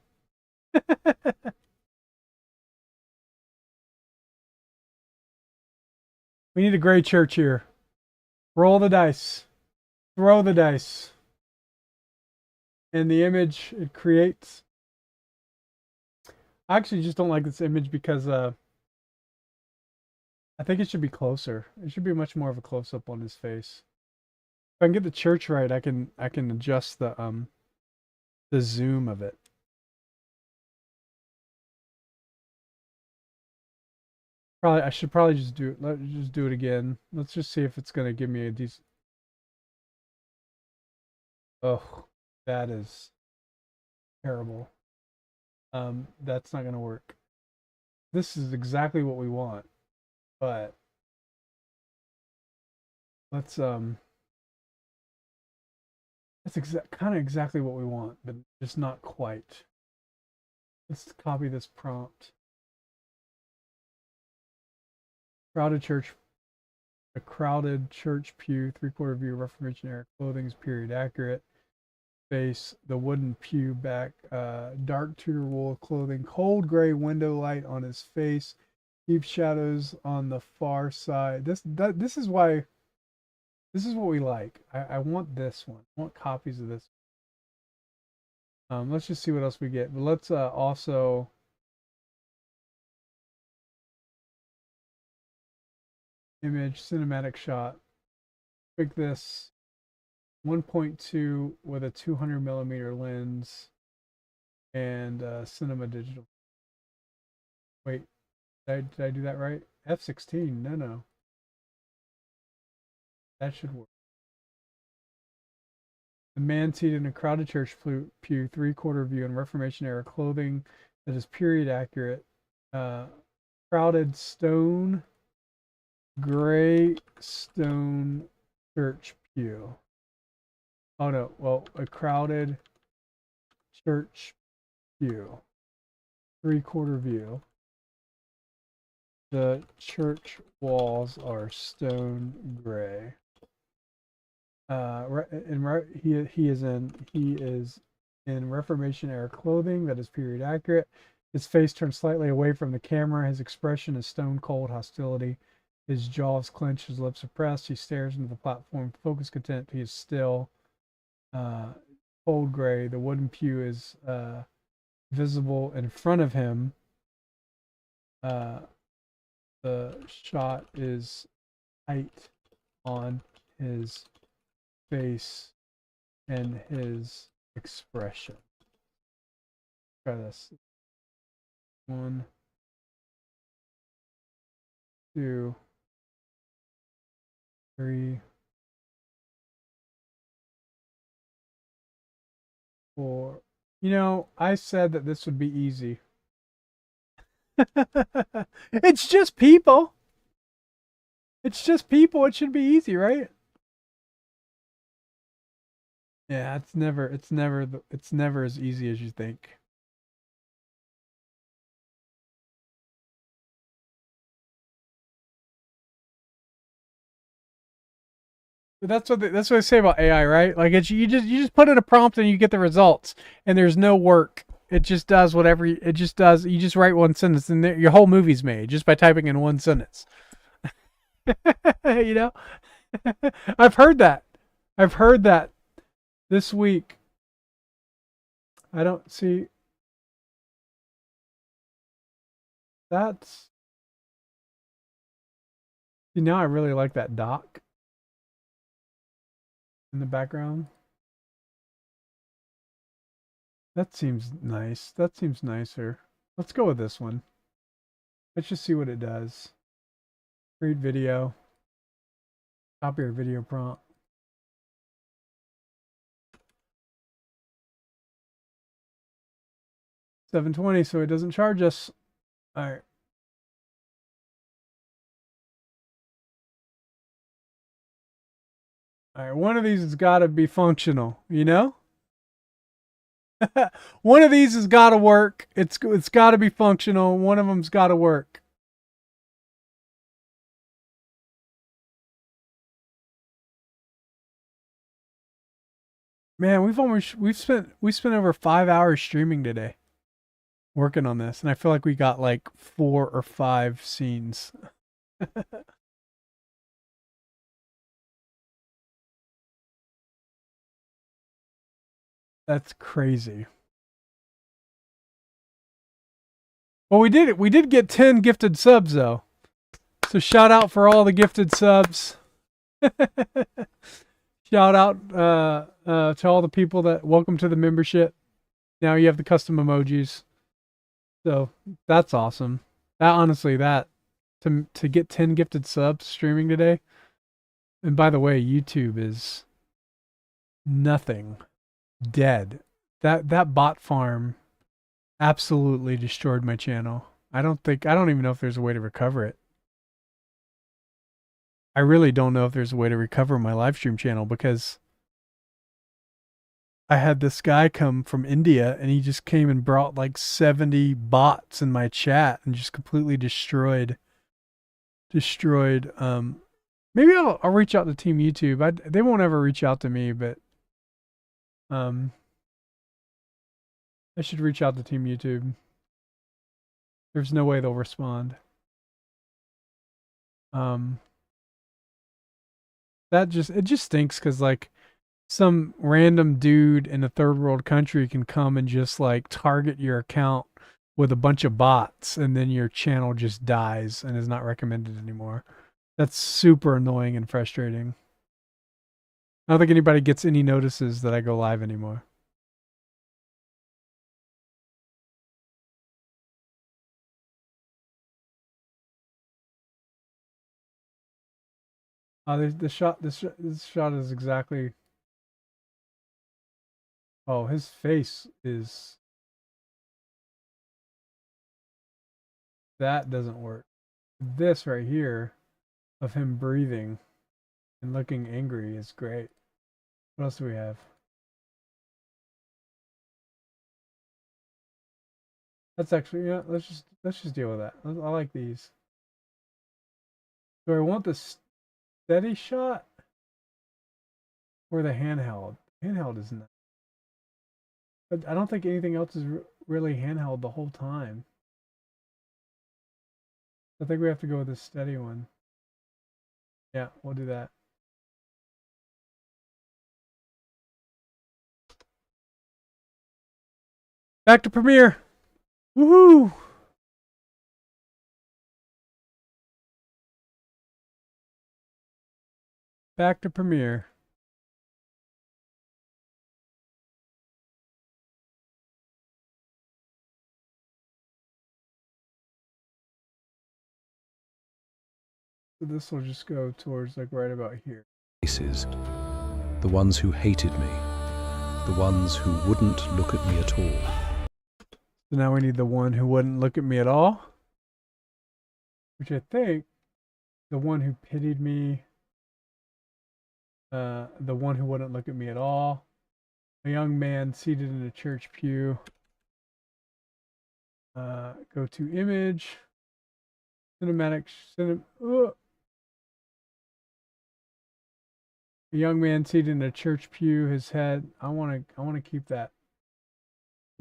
We need a gray church here. Roll the dice. Throw the dice. And the image it creates. I actually just don't like this image because I think it should be closer. It should be much more of a close-up on his face. If I can get the church right, I can adjust the zoom of it. I should probably just do it. Let's just do it again. Let's just see if it's gonna give me a decent. Oh, that is terrible. That's not gonna work. This is exactly what we want, but let's that's kind of exactly what we want, but just not quite. Let's copy this prompt. Crowded church, a crowded church pew, 3/4 view, Reformation era clothing is period accurate. Face, the wooden pew back, dark Tudor wool clothing, cold gray window light on his face, deep shadows on the far side. This is why. This is what we like. I want this one. I want copies of this. Let's just see what else we get. But let's also image, cinematic shot. Pick this 1.2 with a 200 millimeter lens and cinema digital. Wait, did I do that right? F16, no. That should work. The man seated in a crowded church pew, three-quarter view in Reformation era clothing that is period accurate. Crowded stone, gray stone church pew. Oh no, well, a crowded church pew. Three-quarter view. The church walls are stone gray. He is in Reformation era clothing that is period accurate. His face turned slightly away from the camera. His expression is stone cold hostility. His jaws clenched, his lips suppressed. He stares into the platform, focused, content. He is still. Cold gray. The wooden pew is visible in front of him. The shot is tight on his face and his expression. Try this. 1, 2, 3, 4. You know, I said that this would be easy. It's just people. It's just people. It should be easy, right? Yeah, it's never as easy as you think. But that's what I say about AI, right? Like you just put in a prompt and you get the results, and there's no work. It just does whatever it just does. You just write one sentence, and your whole movie's made just by typing in one sentence. You know, I've heard that this week. I don't see. That's. See, now I really like that dock in the background. That seems nice. That seems nicer. Let's go with this one. Let's just see what it does. Create video. Copy our video prompt. 720, so it doesn't charge us. All right. All right, one of these has got to be functional, you know? One of these has got to work. It's got to be functional. One of them's got to work. Man, we've spent over 5 hours streaming today, working on this, and I feel like we got like 4 or 5 scenes. That's crazy. Well, we did it. We did get 10 gifted subs though. So shout out for all the gifted subs. Shout out to all the people that welcome to the membership. Now you have the custom emojis. So that's awesome. Honestly, to get 10 gifted subs streaming today. And by the way, YouTube is nothing. Dead. That bot farm absolutely destroyed my channel. I don't even know if there's a way to recover it. I really don't know if there's a way to recover my live stream channel, because I had this guy come from India and he just came and brought like 70 bots in my chat and just completely destroyed maybe I'll reach out to Team YouTube. They won't ever reach out to me, but I should reach out to Team YouTube. There's no way they'll respond. It just stinks, because like some random dude in a third world country can come and just like target your account with a bunch of bots, and then your channel just dies and is not recommended anymore. That's super annoying and frustrating. I don't think anybody gets any notices that I go live anymore. This shot is exactly. Oh, his face is. That doesn't work. This right here, of him breathing and looking angry, is great. What else do we have? That's actually, yeah. Let's just deal with that. I like these. Do I want the steady shot or the handheld? Handheld is not. But I don't think anything else is really handheld the whole time. I think we have to go with the steady one. Yeah, we'll do that. Back to Premiere. Woohoo! Back to Premiere. So this will just go towards like right about here. Faces. The ones who hated me. The ones who wouldn't look at me at all. So now we need the one who wouldn't look at me at all. Which I think the one who pitied me. The one who wouldn't look at me at all. A young man seated in a church pew. Go to image. Cinematic. A young man seated in a church pew. His head. I want to keep that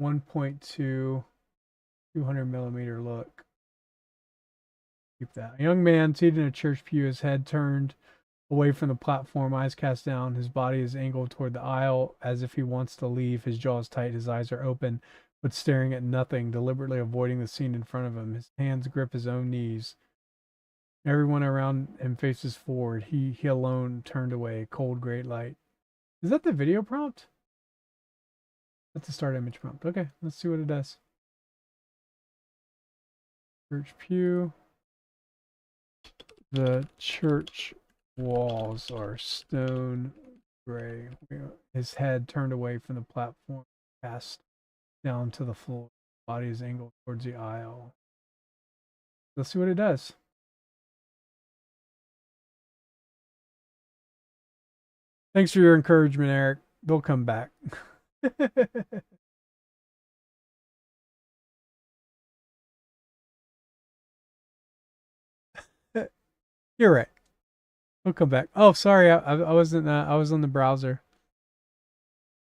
1.2 200mm look. Keep that. A young man seated in a church pew. His head turned away from the platform, eyes cast down. His body is angled toward the aisle as if he wants to leave. His jaw is tight. His eyes are open, but staring at nothing, deliberately avoiding the scene in front of him. His hands grip his own knees. Everyone around him faces forward. He alone turned away. Cold, great light. Is that the video prompt? That's the start image prompt. Okay, let's see what it does. Church pew. The church walls are stone gray. His head turned away from the platform, cast down to the floor. Body is angled towards the aisle. Let's see what it does. Thanks for your encouragement, Eric. They'll come back. You're right. We'll come back. Oh, sorry. I wasn't. I was on the browser.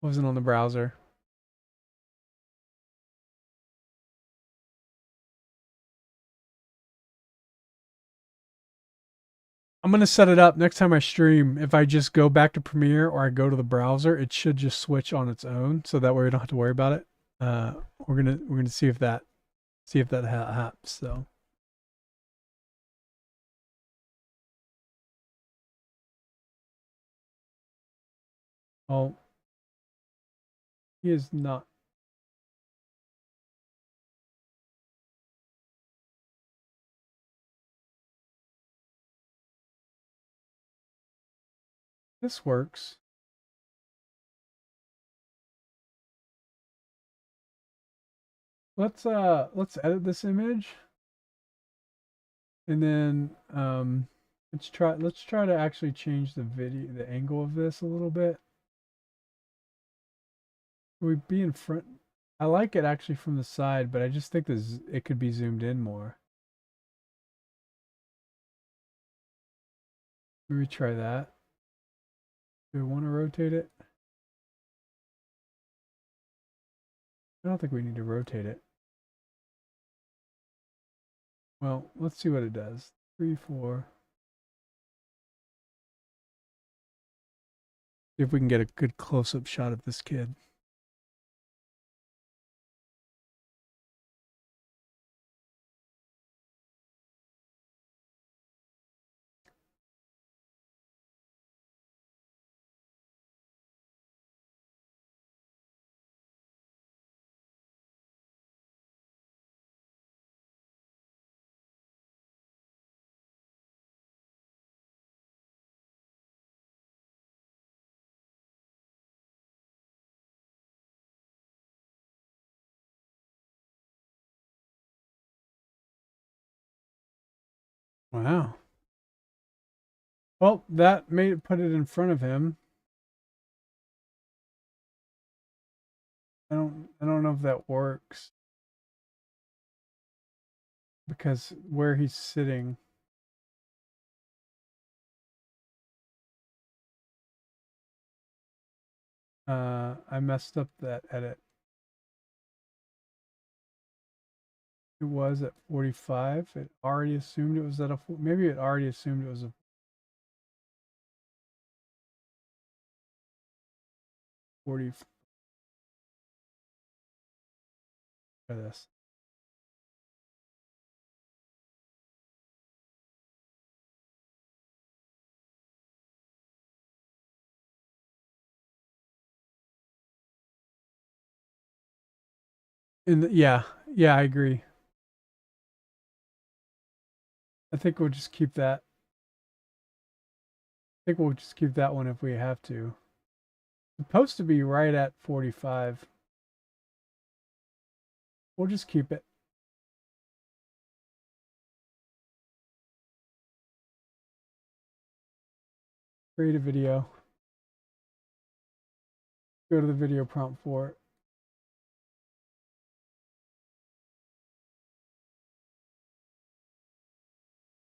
I wasn't on the browser. I'm gonna set it up next time I stream. If I just go back to Premiere or I go to the browser, it should just switch on its own, so that way we don't have to worry about it. We're gonna see if that happens. So. Oh, he is not. This works. Let's edit this image. And then let's try to actually change the angle of this a little bit. We be in front. I like it actually from the side, but I just think it could be zoomed in more. Maybe try that. Do we want to rotate it? I don't think we need to rotate it. Well, let's see what it does. 3, 4. See if we can get a good close-up shot of this kid. Wow. Well, that put it in front of him. I don't know if that works. Because where he's sitting. I messed up that edit. It was at 45. It already assumed it was at a, maybe it already assumed it was a 40. Try this. Yeah, I agree. I think we'll just keep that. I think we'll just keep that one if we have to. It's supposed to be right at 45. We'll just keep it. Create a video. Go to the video prompt for it.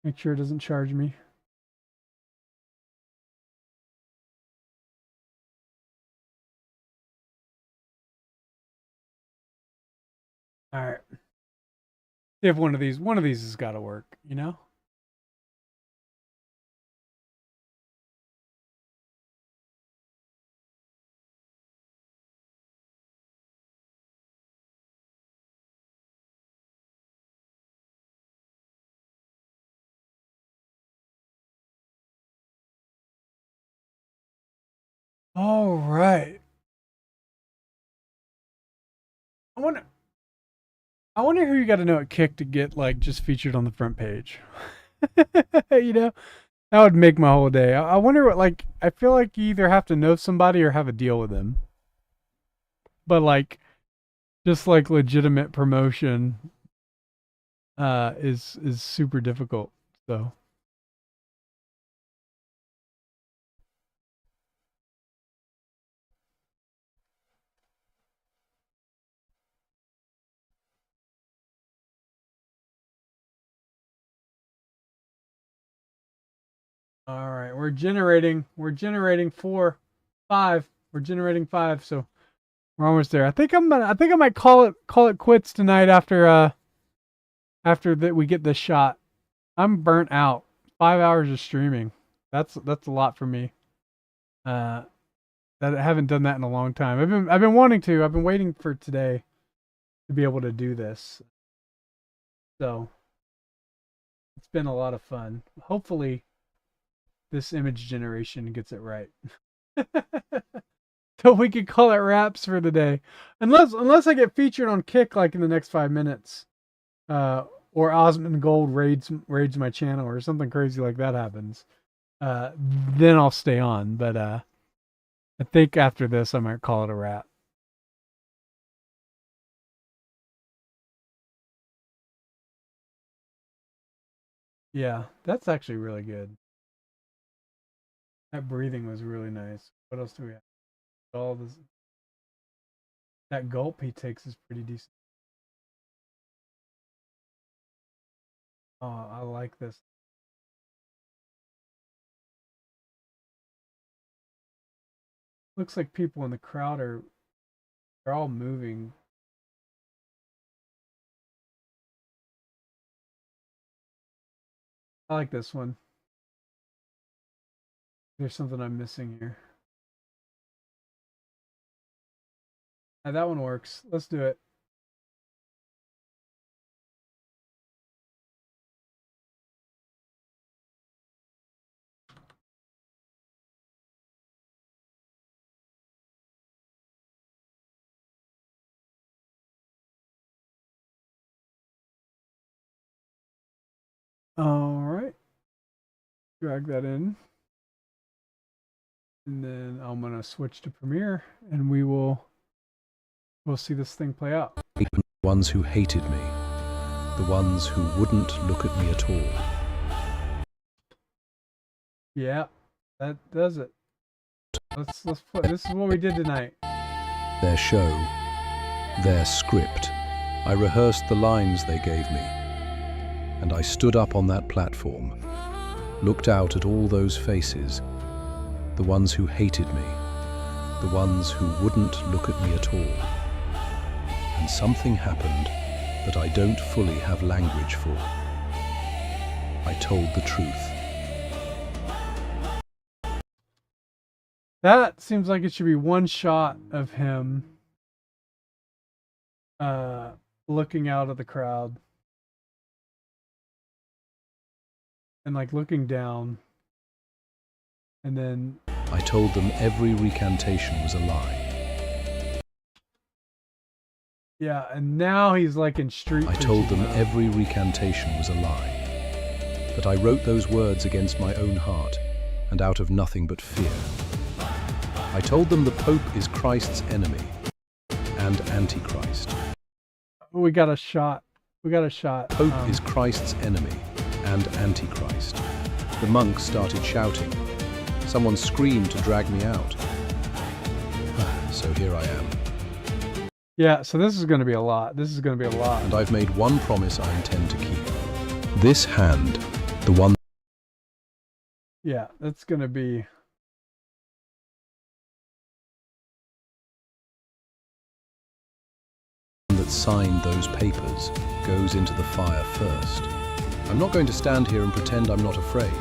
Make sure it doesn't charge me. All right. See if one of these has got to work, you know? All right. I wonder who you got to know at Kick to get like just featured on the front page. You know, that would make my whole day. I wonder what, like, I feel like you either have to know somebody or have a deal with them. But like, just like legitimate promotion, is super difficult. So. All right, we're generating 4, 5. We're generating 5, so we're almost there. I think I might call it quits tonight after that we get this shot. I'm burnt out. 5 hours of streaming. That's a lot for me. That I haven't done that in a long time. I've been wanting to. I've been waiting for today to be able to do this. So it's been a lot of fun. Hopefully this image generation gets it right. So we could call it wraps for the day. Unless I get featured on Kick like in the next 5 minutes. Or Osmond Gold raids my channel or something crazy like that happens. Then I'll stay on. But I think after this I might call it a wrap. Yeah, that's actually really good. That breathing was really nice. What else do we have? All this. That gulp he takes is pretty decent. Oh, I like this. Looks like people in the crowd they're all moving. I like this one. There's something I'm missing here. That one works. Let's do it. All right. Drag that in. And then I'm going to switch to Premiere and we'll see this thing play out. The ones who hated me, the ones who wouldn't look at me at all. Yeah, that does it. Let's play. This is what we did tonight. Their show, their script. I rehearsed the lines they gave me. And I stood up on that platform, looked out at all those faces, the ones who hated me, the ones who wouldn't look at me at all. And something happened that I don't fully have language for. I told the truth. That seems like it should be one shot of him looking out at the crowd and like looking down, and then I told them every recantation was a lie. yeah, and now he's like in street I told them preaching mode. every recantation was a lie. That I wrote those words against my own heart and out of nothing but fear. I told them the Pope is Christ's enemy and Antichrist. We got a shot. We got a shot. Pope is Christ's enemy and Antichrist. The monks started shouting. Someone screamed to drag me out. So here I am. Yeah, so this is going to be a lot. This is going to be a lot. And I've made one promise I intend to keep. This hand, the one Yeah, that's going to be... that signed those papers, goes into the fire first. I'm not going to stand here and pretend I'm not afraid.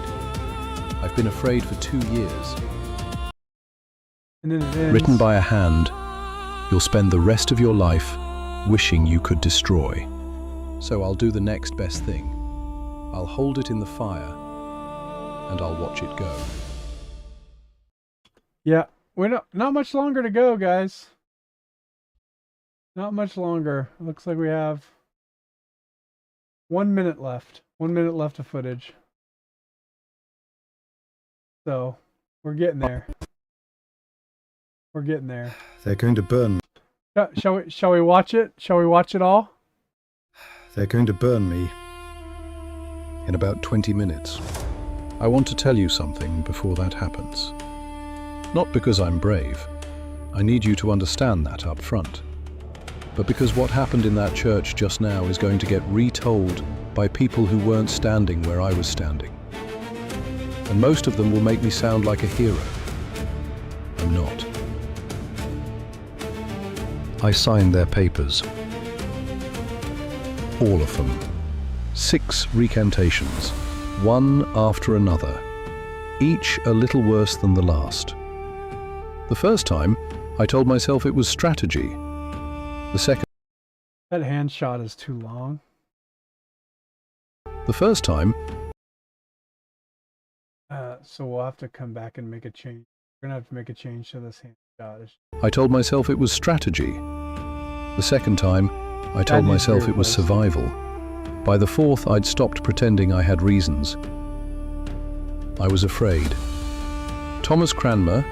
I've been afraid for 2 years. And then it ends. Written by a hand you'll spend the rest of your life wishing you could destroy. So I'll do the next best thing. I'll hold it in the fire and I'll watch it go. Yeah, we're not much longer to go, guys. Not much longer. It looks like we have 1 minute left. 1 minute left of footage. So, we're getting there. We're getting there. They're going to burn me. Shall we watch it? Shall we watch it all? They're going to burn me. In about 20 minutes. I want to tell you something before that happens. Not because I'm brave. I need you to understand that up front. But because what happened in that church just now is going to get retold by people who weren't standing where I was standing. And most of them will make me sound like a hero. I'm not. I signed their papers. All of them. 6 recantations, one after another, each a little worse than the last. The first time, I told myself it was strategy. The second That hand shot is too long. The first time, So we'll have to come back and make a change. We're gonna have to make a change to this hand shot. I told myself it was strategy. The second time, I told needs to be myself it was replaced. survival. By the fourth, I'd stopped pretending I had reasons. I was afraid. Thomas Cranmer,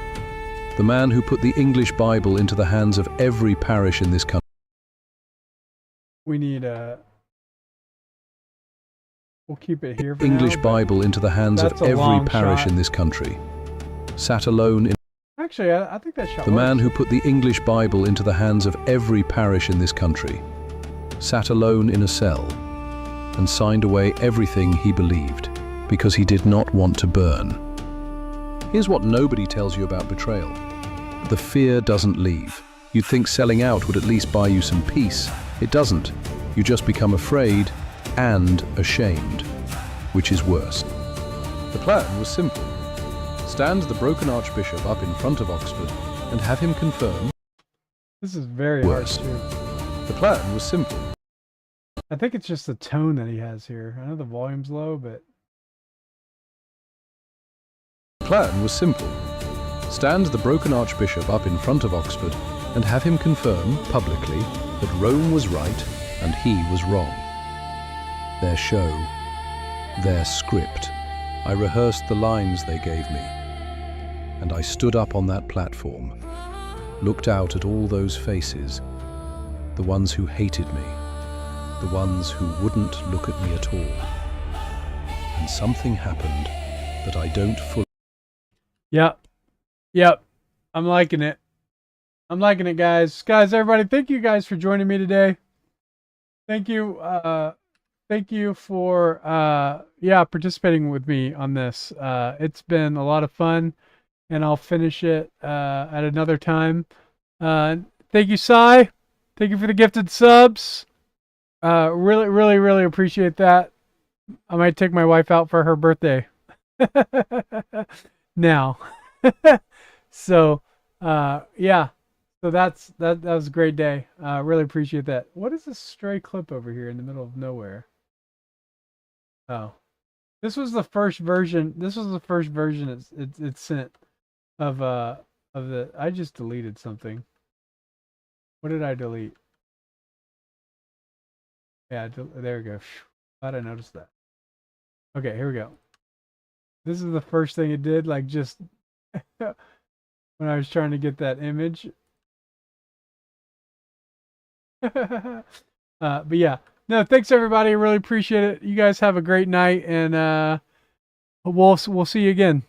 the man who put the English Bible into the hands of every parish in this country, We need a... We'll keep it here for English now, but Bible into the hands of that's a every long parish shot. in this country, sat alone in Actually, I think that shot the man who works. put the English Bible into the hands of every parish in this country, sat alone in a cell and signed away everything he believed because he did not want to burn. Here's what nobody tells you about betrayal. The fear doesn't leave. You'd think selling out would at least buy you some peace. It doesn't. You just become afraid and ashamed, which is worse. The plan was simple. Stand the broken archbishop up in front of Oxford and have him confirm. This is very Worse. hard too. The plan was simple. I think it's just the tone that he has here. I know the volume's low, but The plan was simple. Stand the broken archbishop up in front of Oxford and have him confirm publicly that Rome was right and he was wrong. Their show, their script. I rehearsed the lines they gave me. And I stood up on that platform, looked out at all those faces, the ones who hated me, the ones who wouldn't look at me at all. And something happened that I don't fully Yep. Yep. I'm liking it. I'm liking it, guys. Guys, everybody, thank you guys for joining me today. Thank you. Thank you for participating with me on this. It's been a lot of fun, and I'll finish it at another time. Thank you, Sai. Thank you for the gifted subs. Really, really, really appreciate that. I might take my wife out for her birthday. Now. So, yeah. So that was a great day. Really appreciate that. What is this stray clip over here in the middle of nowhere? Oh, this was the first version. This was the first version it's sent of the. I just deleted something. What did I delete? Yeah, there we go. Glad I noticed that. Okay, here we go. This is the first thing it did, like just when I was trying to get that image. But yeah, no, thanks everybody. I really appreciate it. You guys have a great night, and we'll see you again.